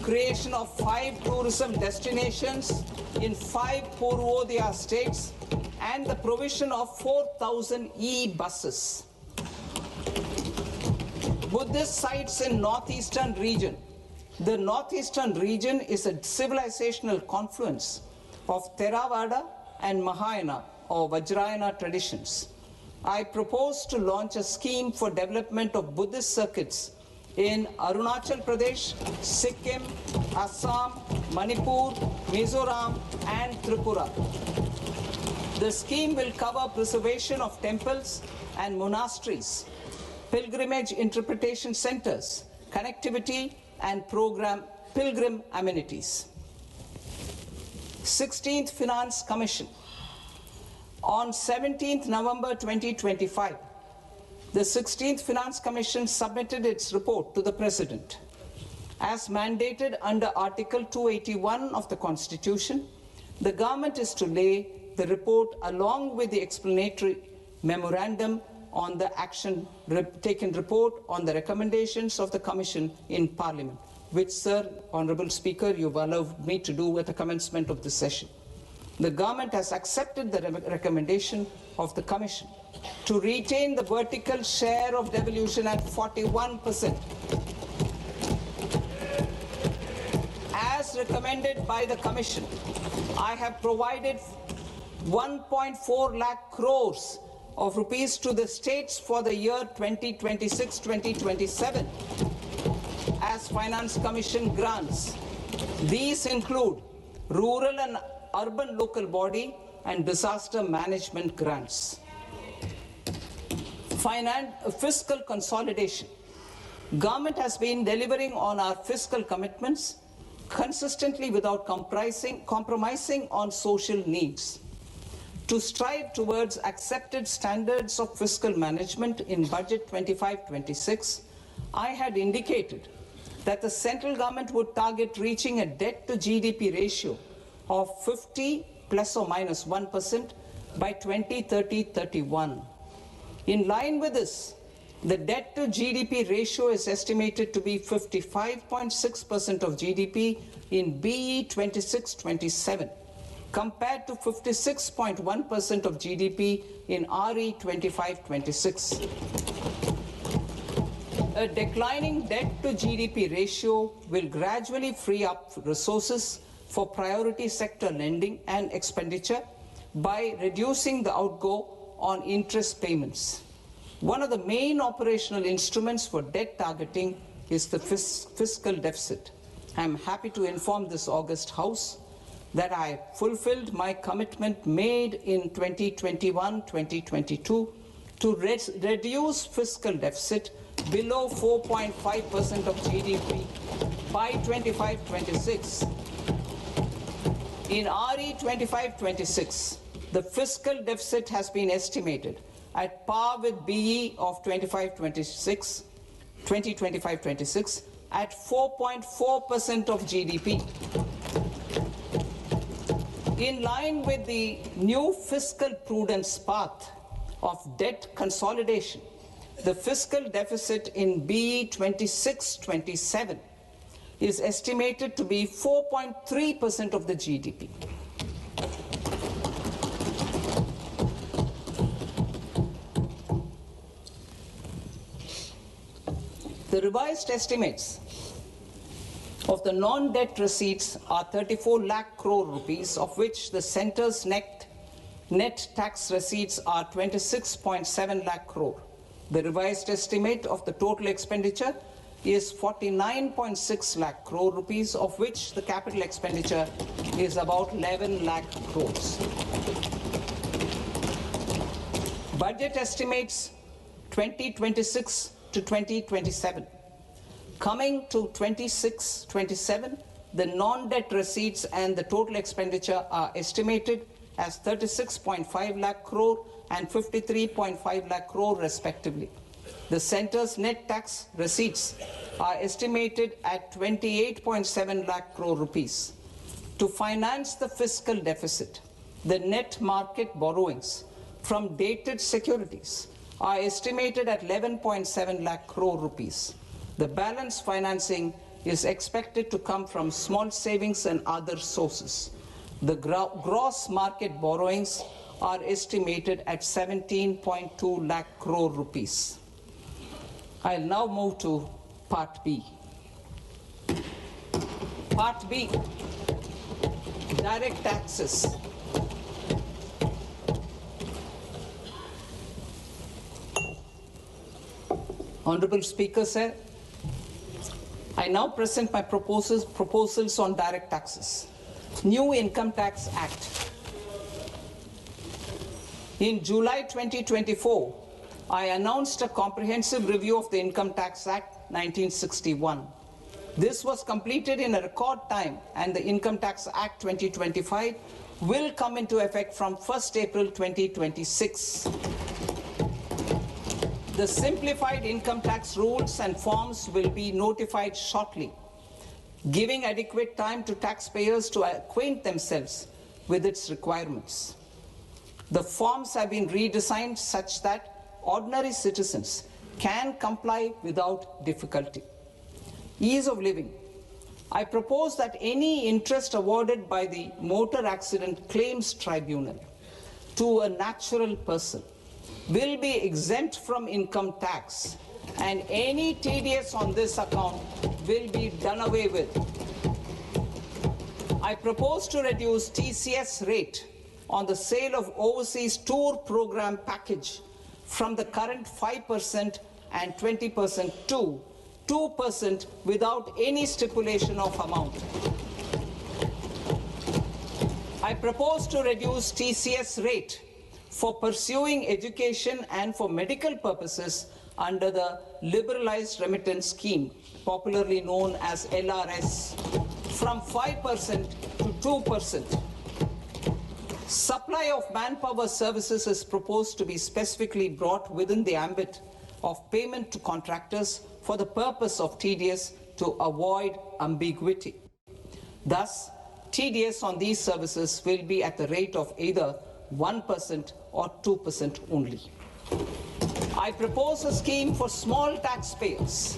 creation of 5 tourism destinations in 5 Purvodaya states, and the provision of 4,000 e-buses. Buddhist sites in northeastern region. The northeastern region is a civilizational confluence of Theravada and Mahayana or Vajrayana traditions. I propose to launch a scheme for development of Buddhist circuits in Arunachal Pradesh, Sikkim, Assam, Manipur, Mizoram, and Tripura. The scheme will cover preservation of temples and monasteries, pilgrimage interpretation centers, connectivity, and pilgrim amenities. 16th Finance Commission. On 17th November 2025, the 16th Finance Commission submitted its report to the President. As mandated under Article 281 of the Constitution, The government is to lay the report along with the explanatory memorandum on the action taken report on the recommendations of the Commission in Parliament, which, Sir, Honourable Speaker, you've allowed me to do at the commencement of this session. The government has accepted the recommendation of the Commission to retain the vertical share of devolution at 41%. As recommended by the Commission, I have provided 1.4 lakh crores of rupees to the states for the year 2026-2027 as Finance Commission grants. These include rural and urban local body and disaster management grants. Fiscal consolidation. Government has been delivering on our fiscal commitments consistently without compromising on social needs. To strive towards accepted standards of fiscal management in Budget 25-26, I had indicated that the central government would target reaching a debt to GDP ratio of 50 plus or minus 1% by 2030-31. In line with this, the debt to GDP ratio is estimated to be 55.6% of GDP in BE 26-27. compared to 56.1% of GDP in RE 25-26. A declining debt to GDP ratio will gradually free up resources for priority sector lending and expenditure by reducing the outgo on interest payments. One of the main operational instruments for debt targeting is the fiscal deficit. I am happy to inform this august House that I fulfilled my commitment made in 2021-2022 to reduce fiscal deficit below 4.5% of GDP by 25-26. In RE 25-26, the fiscal deficit has been estimated at par with BE of 2025-26 at 4.4% of GDP. In line with the new fiscal prudence path of debt consolidation, the fiscal deficit in BE 26-27 is estimated to be 4.3% of the GDP. The revised estimates of the non-debt receipts are 34 lakh crore rupees, of which the centre's net tax receipts are 26.7 lakh crore. The revised estimate of the total expenditure is 49.6 lakh crore rupees, of which the capital expenditure is about 11 lakh crores. Budget estimates 2026 to 2027. Coming to 26-27, the non-debt receipts and the total expenditure are estimated as 36.5 lakh crore and 53.5 lakh crore respectively. The centre's net tax receipts are estimated at 28.7 lakh crore rupees. To finance the fiscal deficit, the net market borrowings from dated securities are estimated at 11.7 lakh crore rupees. The balance financing is expected to come from small savings and other sources. The gross market borrowings are estimated at 17.2 lakh crore rupees. I'll now move to Part B. Part B, direct taxes. Honorable Speaker, sir, I now present my proposals on direct taxes. New Income Tax Act. In July 2024, I announced a comprehensive review of the Income Tax Act 1961. This was completed in a record time, and the Income Tax Act 2025 will come into effect from 1st April 2026. The simplified income tax rules and forms will be notified shortly, giving adequate time to taxpayers to acquaint themselves with its requirements. The forms have been redesigned such that ordinary citizens can comply without difficulty. Ease of living. I propose that any interest awarded by the Motor Accident Claims Tribunal to a natural person will be exempt from income tax, and any TDS on this account will be done away with. I propose to reduce TCS rate on the sale of overseas tour program package from the current 5% and 20% to 2% without any stipulation of amount. I propose to reduce TCS rate for pursuing education and for medical purposes under the Liberalized Remittance Scheme, popularly known as LRS, from 5% to 2%. Supply of manpower services is proposed to be specifically brought within the ambit of payment to contractors for the purpose of TDS to avoid ambiguity. Thus, TDS on these services will be at the rate of either 1% or 2% only. I propose a scheme for small taxpayers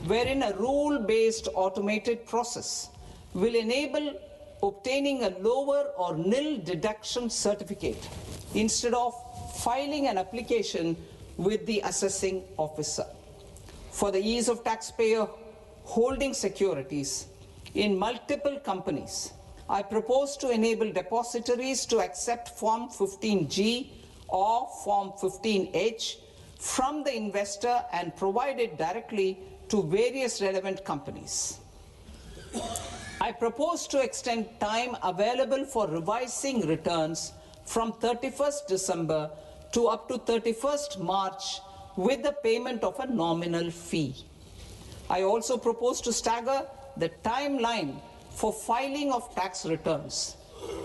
wherein a rule-based automated process will enable obtaining a lower or nil deduction certificate instead of filing an application with the assessing officer. For the ease of taxpayer holding securities in multiple companies, I propose to enable depositories to accept Form 15G or Form 15H from the investor and provide it directly to various relevant companies. I propose to extend time available for revising returns from 31st December to up to 31st March with the payment of a nominal fee. I also propose to stagger the timeline for filing of tax returns.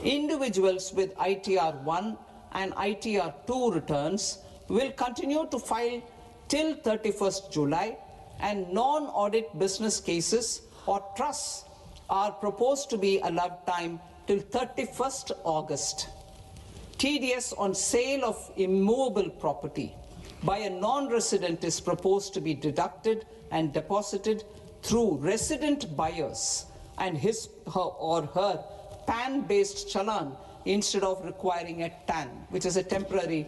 Individuals with ITR 1 and ITR 2 returns will continue to file till 31st July, and non-audit business cases or trusts are proposed to be allowed time till 31st August. TDS on sale of immovable property by a non-resident is proposed to be deducted and deposited through resident buyers and his or her PAN-based challan instead of requiring a TAN, which is a temporary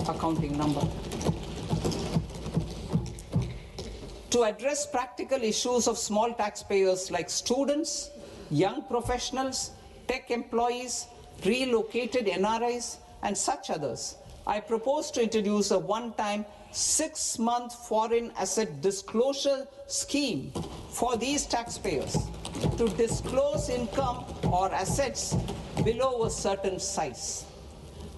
accounting number. To address practical issues of small taxpayers like students, young professionals, tech employees, relocated NRIs, and such others, I propose to introduce a one-time 6-month foreign asset disclosure scheme for these taxpayers to disclose income or assets below a certain size.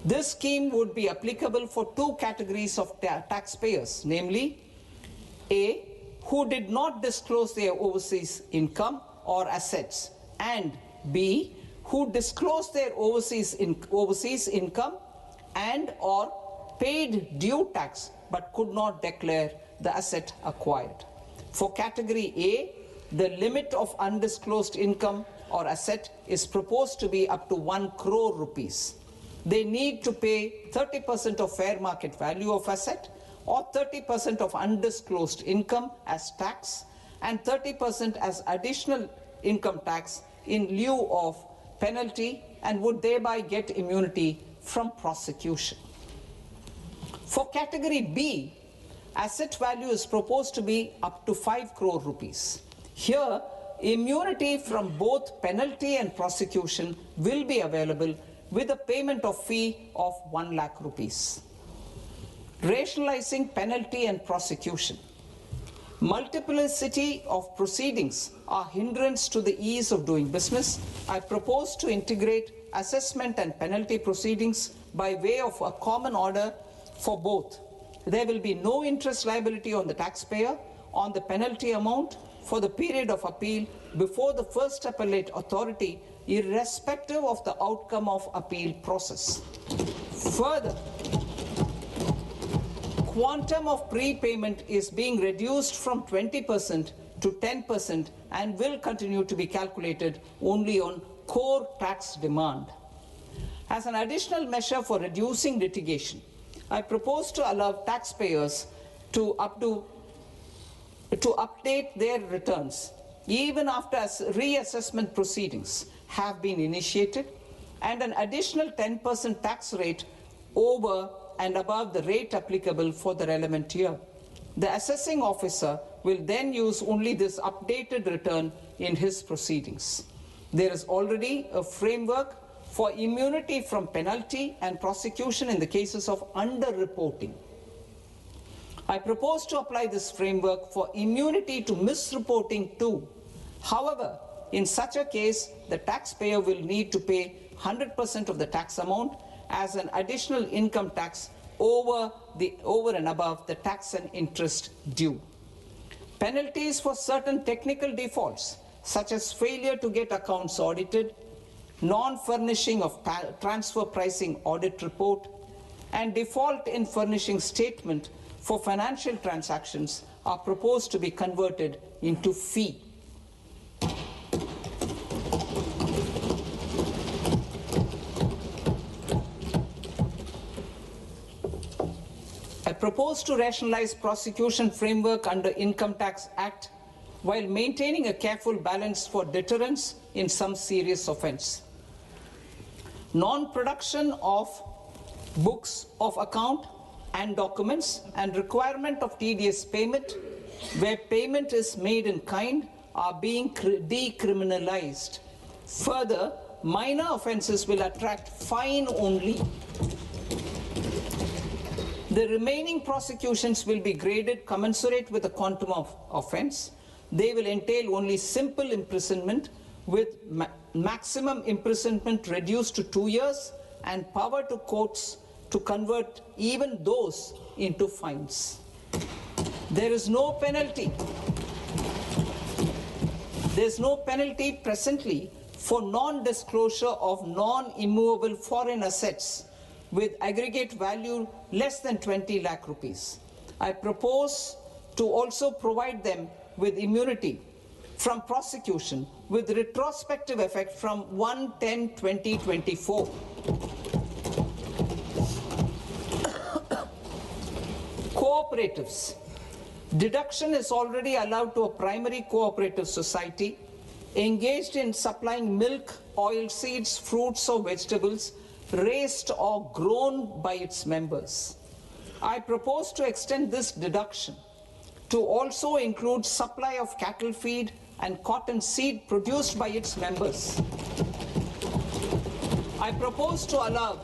This scheme would be applicable for two categories of taxpayers, namely A, who did not disclose their overseas income or assets, and B, who disclosed their overseas income and or paid due tax but could not declare the asset acquired. For category A, the limit of undisclosed income or asset is proposed to be up to 1 crore rupees. They need to pay 30% of fair market value of asset or 30% of undisclosed income as tax and 30% as additional income tax in lieu of penalty, and would thereby get immunity from prosecution. For category B, asset value is proposed to be up to 5 crore rupees. Here, immunity from both penalty and prosecution will be available with a payment of fee of 1 lakh rupees. Rationalizing penalty and prosecution. Multiplicity of proceedings are hindrance to the ease of doing business. I propose to integrate assessment and penalty proceedings by way of a common order for both. There will be no interest liability on the taxpayer on the penalty amount for the period of appeal before the first appellate authority, irrespective of the outcome of appeal process. Further, quantum of prepayment is being reduced from 20% to 10% and will continue to be calculated only on core tax demand. As an additional measure for reducing litigation, I propose to allow taxpayers to update their returns even after reassessment proceedings have been initiated, and an additional 10% tax rate over and above the rate applicable for the relevant year. The assessing officer will then use only this updated return in his proceedings. There is already a framework for immunity from penalty and prosecution in the cases of underreporting. I propose to apply this framework for immunity to misreporting too. However, in such a case, the taxpayer will need to pay 100% of the tax amount as an additional income tax over and above the tax and interest due. Penalties for certain technical defaults, such as failure to get accounts audited, non-furnishing of transfer pricing audit report, and default in furnishing statement for financial transactions are proposed to be converted into fee. I propose to rationalize prosecution framework under Income Tax Act while maintaining a careful balance for deterrence in some serious offense. Non-production of books of account and documents and requirement of TDS payment where payment is made in kind are being decriminalized. Further, minor offenses will attract fine only. The remaining prosecutions will be graded commensurate with the quantum of offense. They will entail only simple imprisonment with maximum imprisonment reduced to 2 years and power to courts to convert even those into fines. There is no penalty. There is no penalty presently for non-disclosure of non-immovable foreign assets with aggregate value less than 20 lakh rupees. I propose to also provide them with immunity from prosecution with retrospective effect from 1/10/2024. Cooperatives. Deduction is already allowed to a primary cooperative society engaged in supplying milk, oilseeds, fruits or vegetables raised or grown by its members. I propose to extend this deduction to also include supply of cattle feed and cotton seed produced by its members. I propose to allow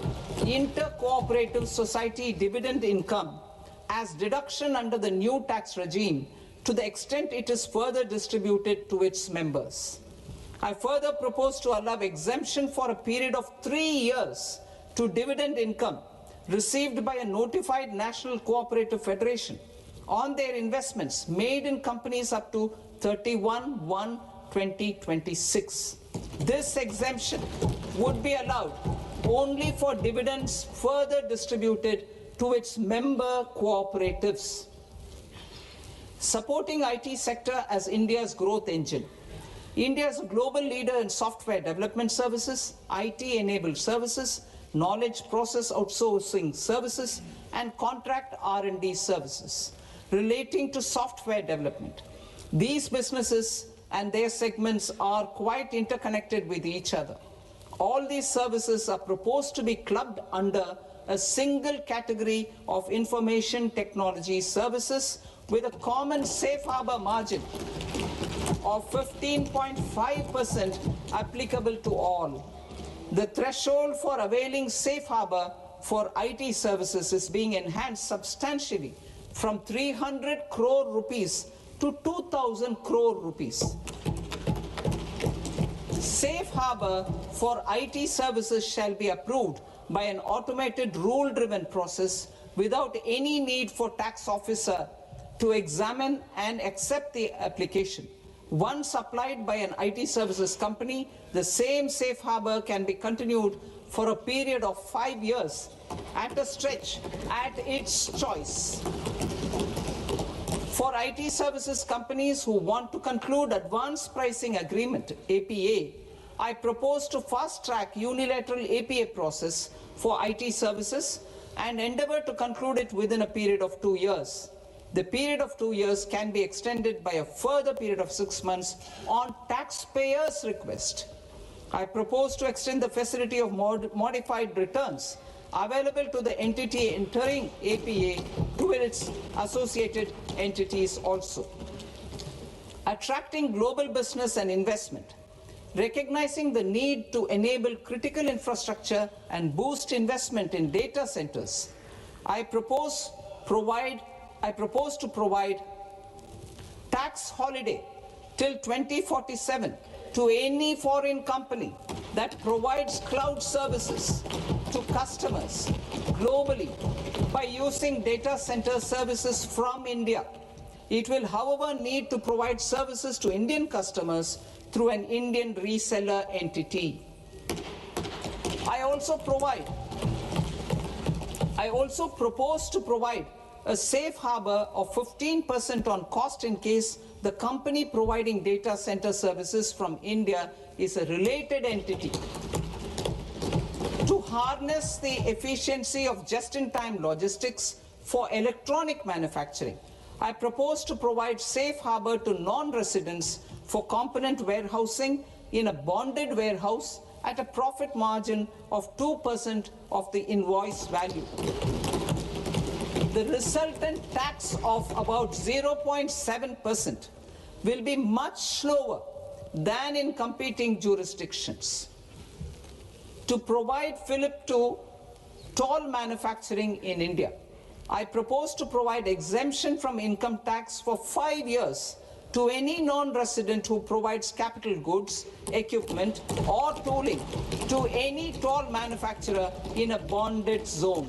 inter-cooperative society dividend income as deduction under the new tax regime to the extent it is further distributed to its members. I further propose to allow exemption for a period of 3 years to dividend income received by a notified national cooperative federation on their investments made in companies up to 31/1/2026. This exemption would be allowed only for dividends further distributed to its member cooperatives. Supporting IT sector as India's growth engine. India is a global leader in software development services, IT-enabled services, knowledge process outsourcing services, and contract R&D services relating to software development. These businesses and their segments are quite interconnected with each other. All these services are proposed to be clubbed under a single category of information technology services with a common safe harbor margin of 15.5% applicable to all. The threshold for availing safe harbor for IT services is being enhanced substantially from 300 crore rupees to 2,000 crore rupees. Safe harbor for IT services shall be approved by an automated rule-driven process without any need for tax officer to examine and accept the application. Once applied by an IT services company, the same safe harbor can be continued for a period of 5 years at a stretch at its choice. For IT services companies who want to conclude advanced pricing agreement, APA, I propose to fast-track unilateral APA process for IT services and endeavor to conclude it within a period of 2 years. The period of 2 years can be extended by a further period of 6 months on taxpayers' request. I propose to extend the facility of modified returns available to the entity entering APA to its associated entities also. Attracting global business and investment. Recognizing the need to enable critical infrastructure and boost investment in data centers, I propose to provide tax holiday till 2047 to any foreign company that provides cloud services to customers globally by using data center services from India. It will, however, need to provide services to Indian customers through an Indian reseller entity. I also propose to provide a safe harbor of 15% on cost in case the company providing data center services from India is a related entity. To harness the efficiency of just-in-time logistics for electronic manufacturing, I propose to provide safe harbor to non-residents for component warehousing in a bonded warehouse at a profit margin of 2% of the invoice value. The resultant tax of about 0.7% will be much lower than in competing jurisdictions. To provide fillip to toll manufacturing in India, I propose to provide exemption from income tax for 5 years to any non-resident who provides capital goods, equipment, or tooling to any toll manufacturer in a bonded zone.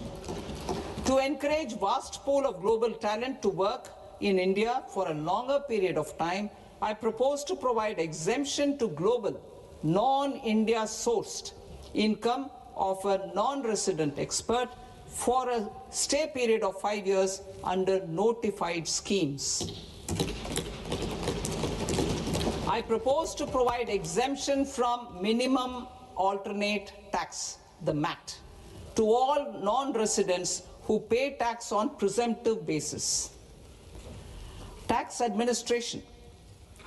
To encourage vast pool of global talent to work in India for a longer period of time, I propose to provide exemption to global, non-India sourced income of a non-resident expert for a stay period of 5 years under notified schemes. I propose to provide exemption from minimum alternate tax, the MAT, to all non-residents who pay tax on presumptive basis. Tax administration.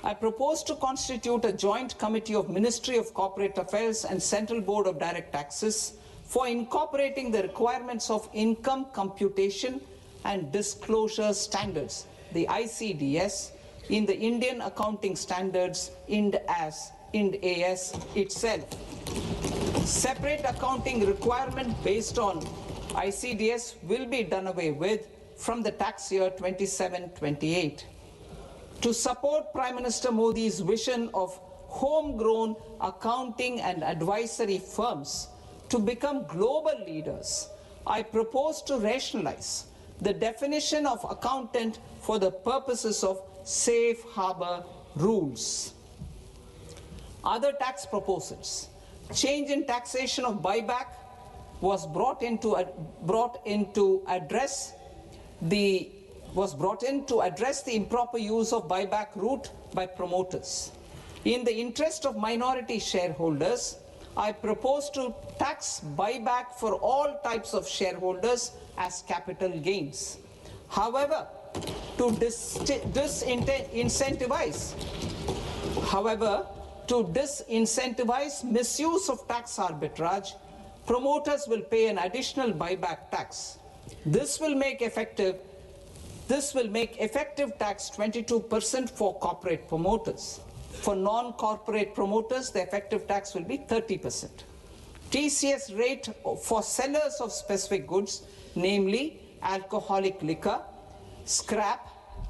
I propose to constitute a joint committee of Ministry of Corporate Affairs and Central Board of Direct Taxes for incorporating the requirements of income computation and disclosure standards, the ICDS, in the Indian Accounting Standards, IND AS itself. Separate accounting requirement based on ICDS will be done away with from the tax year 27-28. To support Prime Minister Modi's vision of homegrown accounting and advisory firms to become global leaders, I propose to rationalize the definition of accountant for the purposes of safe harbor rules. Other tax proposals. Change in taxation of buyback was brought in to address the improper use of buyback route by promoters. In the interest of minority shareholders, I propose to tax buyback for all types of shareholders as capital gains. However, to disincentivize misuse of tax arbitrage, promoters will pay an additional buyback tax. This will make effective tax 22% for corporate promoters. For non-corporate promoters, the effective tax will be 30%. TCS rate for sellers of specific goods, namely alcoholic liquor, scrap,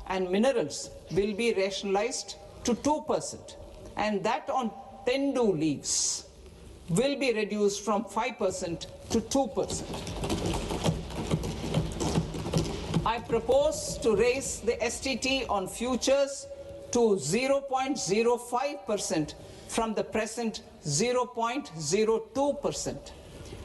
and minerals, will be rationalized to 2%, and that on tendu leaves will be reduced from 5% to 2%. I propose to raise the STT on futures to 0.05% from the present 0.02%.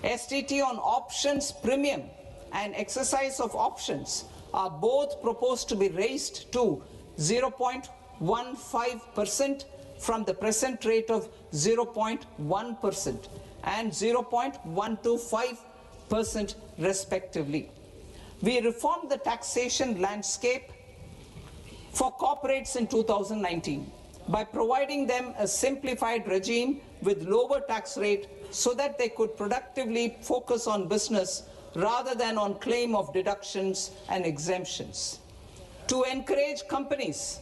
STT on options premium and exercise of options are both proposed to be raised to 0.15% from the present rate of 0.1% and 0.125% respectively. We reformed the taxation landscape for corporates in 2019 by providing them a simplified regime with lower tax rate so that they could productively focus on business rather than on claim of deductions and exemptions. To encourage companies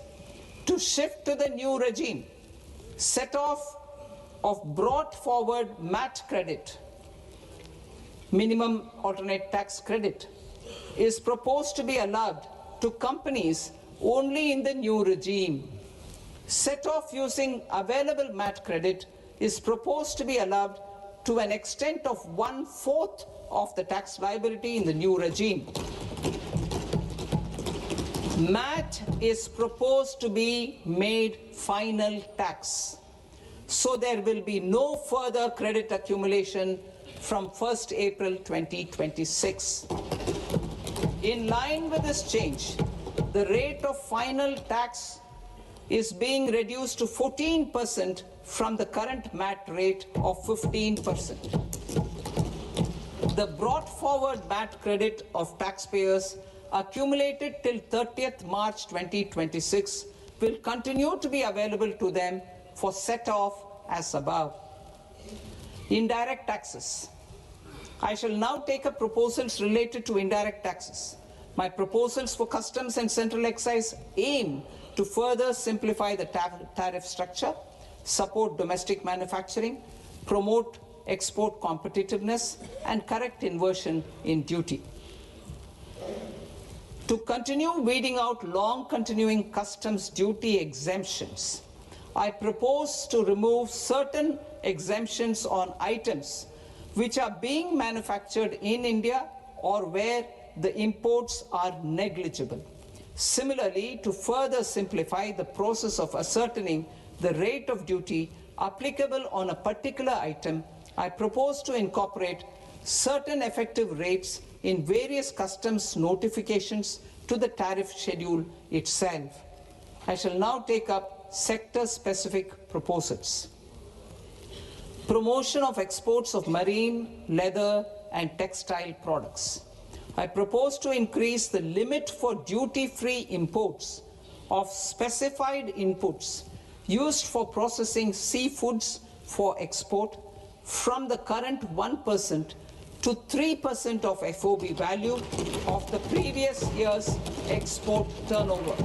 to shift to the new regime, set-off of brought forward MAT credit, minimum alternate tax credit, is proposed to be allowed to companies only in the new regime. Set-off using available MAT credit is proposed to be allowed to an extent of 1/4 of the tax liability in the new regime. MAT is proposed to be made final tax, so there will be no further credit accumulation from 1st April 2026. In line with this change, the rate of final tax is being reduced to 14% from the current MAT rate of 15%. The brought forward MAT credit of taxpayers accumulated till 30th March 2026 will continue to be available to them for set-off as above. Indirect taxes. I shall now take up proposals related to indirect taxes. My proposals for customs and central excise aim to further simplify the tariff structure, support domestic manufacturing, promote export competitiveness, and correct inversion in duty. To continue weeding out long-continuing customs duty exemptions, I propose to remove certain exemptions on items which are being manufactured in India or where the imports are negligible. Similarly, to further simplify the process of ascertaining the rate of duty applicable on a particular item, I propose to incorporate certain effective rates in various customs notifications to the tariff schedule itself. I shall now take up sector-specific proposals. Promotion of exports of marine, leather, and textile products. I propose to increase the limit for duty-free imports of specified inputs used for processing seafoods for export from the current 1% to 3% of FOB value of the previous year's export turnover.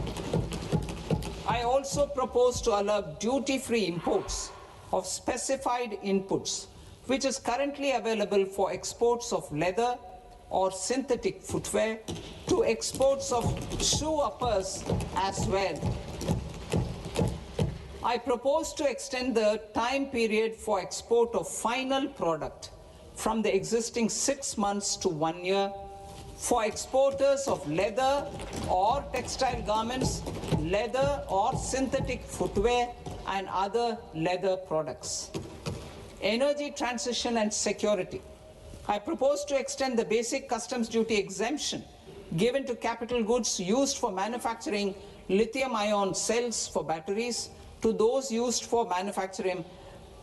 I also propose to allow duty-free imports of specified inputs, which is currently available for exports of leather or synthetic footwear, to exports of shoe uppers as well. I propose to extend the time period for export of final product from the existing 6 months to 1 year for exporters of leather or textile garments, leather or synthetic footwear, and other leather products. Energy transition and security. I propose to extend the basic customs duty exemption given to capital goods used for manufacturing lithium-ion cells for batteries to those used for manufacturing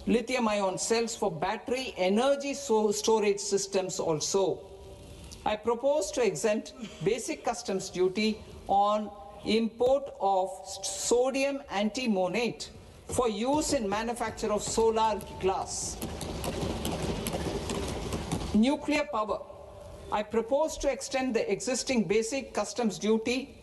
lithium-ion cells for battery energy storage systems also. I propose to exempt basic customs duty on import of sodium antimonate for use in manufacture of solar glass. Nuclear power. I propose to extend the existing basic customs duty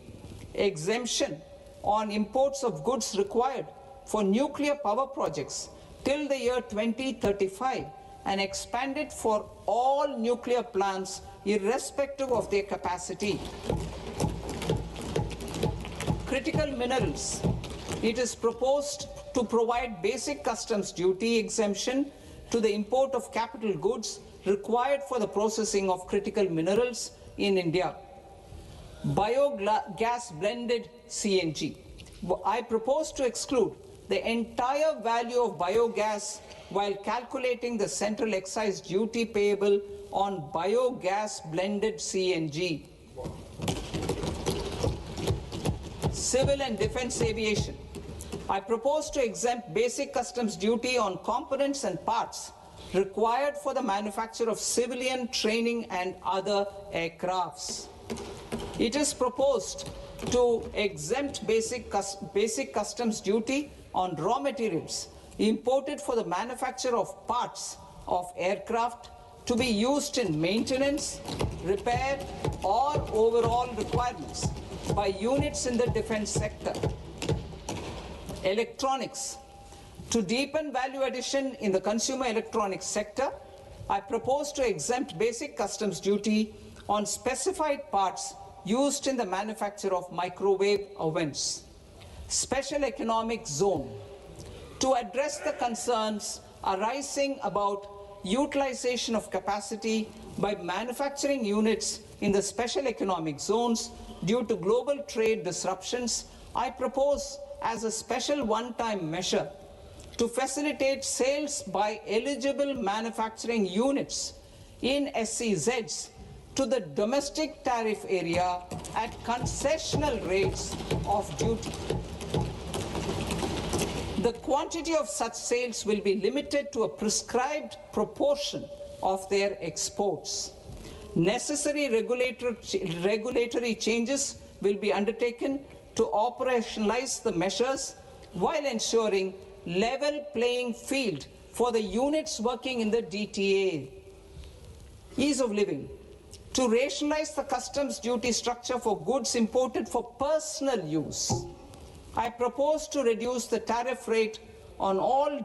exemption on imports of goods required for nuclear power projects till the year 2035 and expand it for all nuclear plants irrespective of their capacity. Critical minerals. It is proposed to provide basic customs duty exemption to the import of capital goods required for the processing of critical minerals in India. Biogas blended CNG. I propose to exclude the entire value of biogas while calculating the central excise duty payable on biogas blended CNG. Civil and defense aviation. I propose to exempt basic customs duty on components and parts required for the manufacture of civilian training and other aircrafts. It is proposed to exempt basic customs duty on raw materials imported for the manufacture of parts of aircraft to be used in maintenance, repair, or overall requirements by units in the defense sector. Electronics. To deepen value addition in the consumer electronics sector, I propose to exempt basic customs duty on specified parts used in the manufacture of microwave ovens. Special economic zone. To address the concerns arising about utilization of capacity by manufacturing units in the special economic zones due to global trade disruptions, I propose as a special one-time measure to facilitate sales by eligible manufacturing units in SEZs to the domestic tariff area at concessional rates of duty. The quantity of such sales will be limited to a prescribed proportion of their exports. Necessary regulatory changes will be undertaken to operationalize the measures while ensuring level playing field for the units working in the DTA. Ease of living. To rationalize the customs duty structure for goods imported for personal use, I propose to reduce the tariff rate on all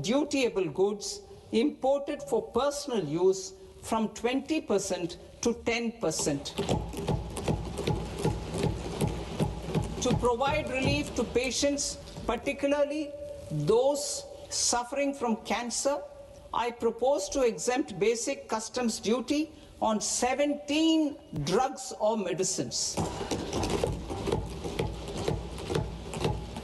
dutiable goods imported for personal use from 20% to 10%. To provide relief to patients, particularly those suffering from cancer, I propose to exempt basic customs duty on 17 drugs or medicines.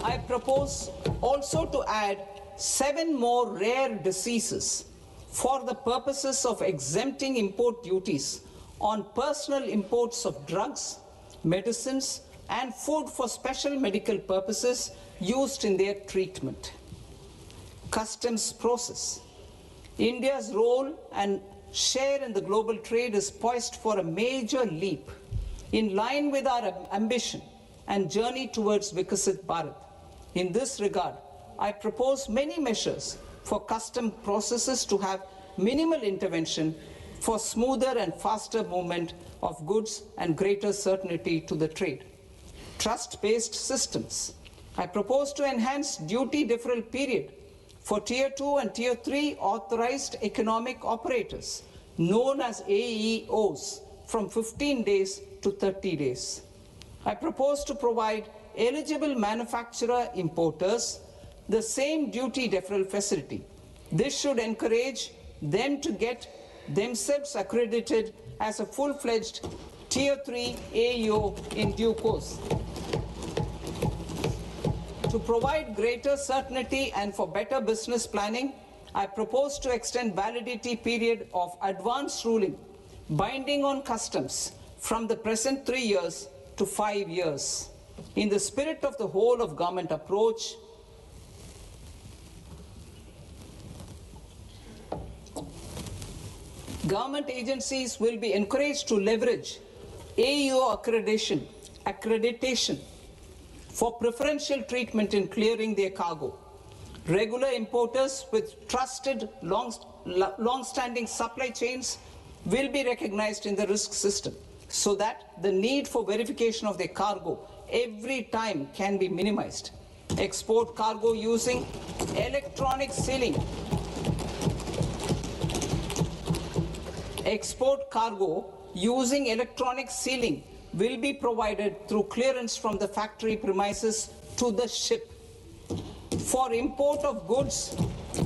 I propose also to add 7 more rare diseases for the purposes of exempting import duties on personal imports of drugs, medicines, and food for special medical purposes used in their treatment. Customs process. India's role and share in the global trade is poised for a major leap in line with our ambition and journey towards Vikasit Bharat. In this regard, I propose many measures for custom processes to have minimal intervention for smoother and faster movement of goods and greater certainty to the trade. Trust-based systems. I propose to enhance duty deferral period for Tier 2 and Tier 3 authorized economic operators, known as AEOs, from 15 days to 30 days. I propose to provide eligible manufacturer importers the same duty deferral facility. This should encourage them to get themselves accredited as a full-fledged Tier 3 AEO in due course. To provide greater certainty and for better business planning, I propose to extend validity period of advance ruling binding on customs from the present 3 years to 5 years. In the spirit of the whole of government approach, government agencies will be encouraged to leverage AEO accreditation for preferential treatment in clearing their cargo. Regular importers with trusted long-standing supply chains will be recognized in the risk system so that the need for verification of their cargo every time can be minimized. Export cargo using electronic sealing. Export cargo using electronic sealing will be provided through clearance from the factory premises to the ship. For import of goods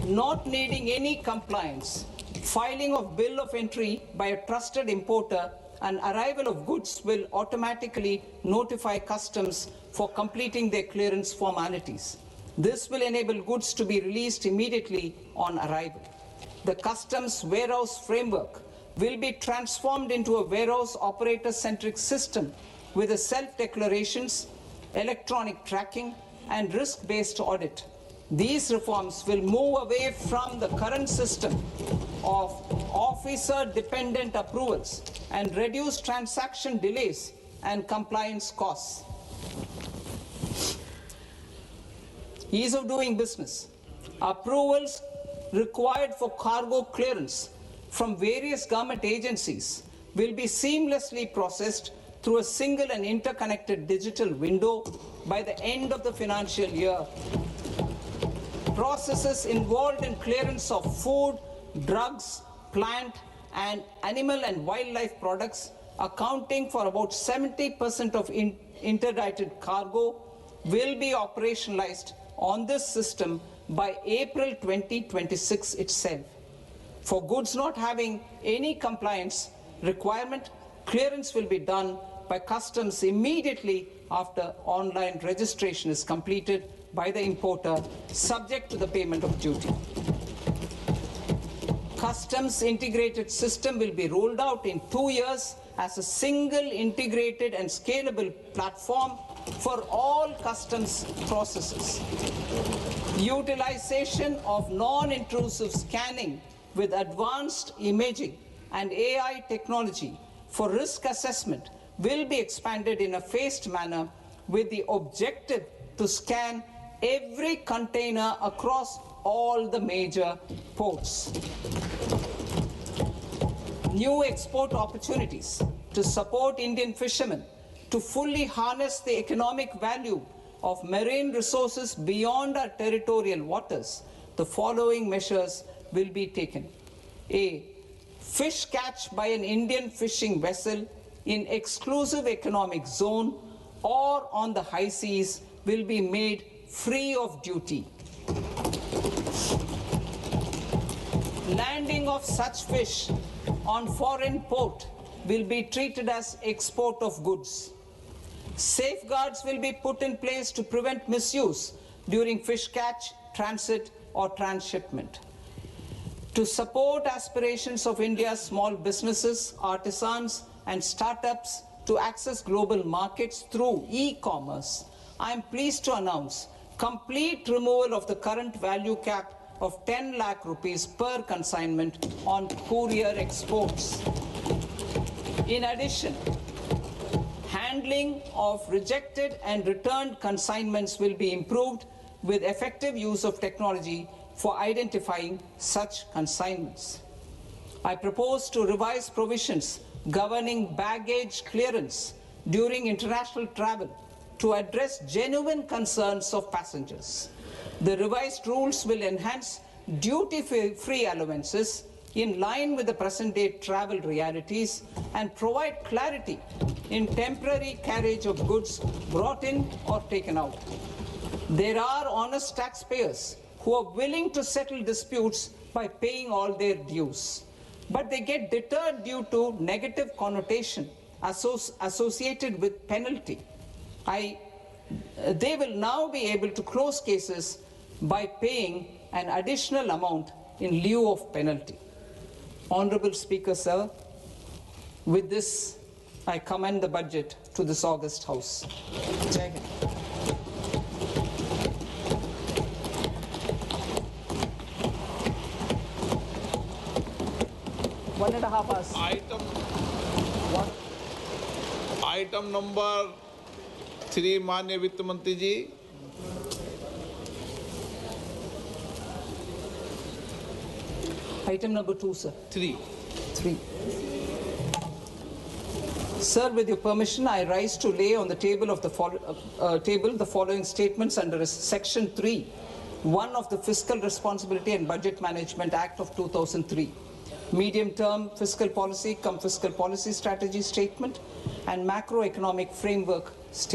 not needing any compliance, filing of bill of entry by a trusted importer and arrival of goods will automatically notify customs for completing their clearance formalities. This will enable goods to be released immediately on arrival. The customs warehouse framework will be transformed into a warehouse operator-centric system with a self-declarations, electronic tracking, and risk-based audit. These reforms will move away from the current system of officer-dependent approvals and reduce transaction delays and compliance costs. Ease of doing business. Approvals required for cargo clearance from various government agencies will be seamlessly processed through a single and interconnected digital window by the end of the financial year. Processes involved in clearance of food, drugs, plant, and animal and wildlife products, accounting for about 70% of interdicted cargo, will be operationalized on this system by April 2026 itself. For goods not having any compliance requirement, clearance will be done by customs immediately after online registration is completed by the importer, subject to the payment of duty. Customs integrated system will be rolled out in 2 years as a single integrated and scalable platform for all customs processes. Utilization of non-intrusive scanning with advanced imaging and AI technology for risk assessment will be expanded in a phased manner with the objective to scan every container across all the major ports. New export opportunities to support Indian fishermen to fully harness the economic value of marine resources beyond our territorial waters. The following measures will be taken. A. Fish catch by an Indian fishing vessel in exclusive economic zone or on the high seas will be made free of duty. Landing of such fish on foreign port will be treated as export of goods. Safeguards will be put in place to prevent misuse during fish catch, transit, or transshipment. To support aspirations of India's small businesses, artisans, and startups to access global markets through e-commerce, I am pleased to announce complete removal of the current value cap of 10 lakh rupees per consignment on courier exports. In addition, handling of rejected and returned consignments will be improved with effective use of technology for identifying such consignments. I propose to revise provisions governing baggage clearance during international travel to address genuine concerns of passengers. The revised rules will enhance duty-free allowances in line with the present-day travel realities and provide clarity in temporary carriage of goods brought in or taken out. There are honest taxpayers who are willing to settle disputes by paying all their dues, but they get deterred due to negative connotation associated with penalty. They will now be able to close cases by paying an additional amount in lieu of penalty. Honorable Speaker, sir, with this, I commend the budget to this august House. Jai Hind. One and a half hours. Item number 3, माननीय वित्त मंत्री जी. Item number 2, sir. 3. Sir, with your permission, I rise to lay on the table of the following statements under Section 3, 1 of the Fiscal Responsibility and Budget Management Act of 2003. Medium-term fiscal policy cum fiscal policy strategy statement and macroeconomic framework statement.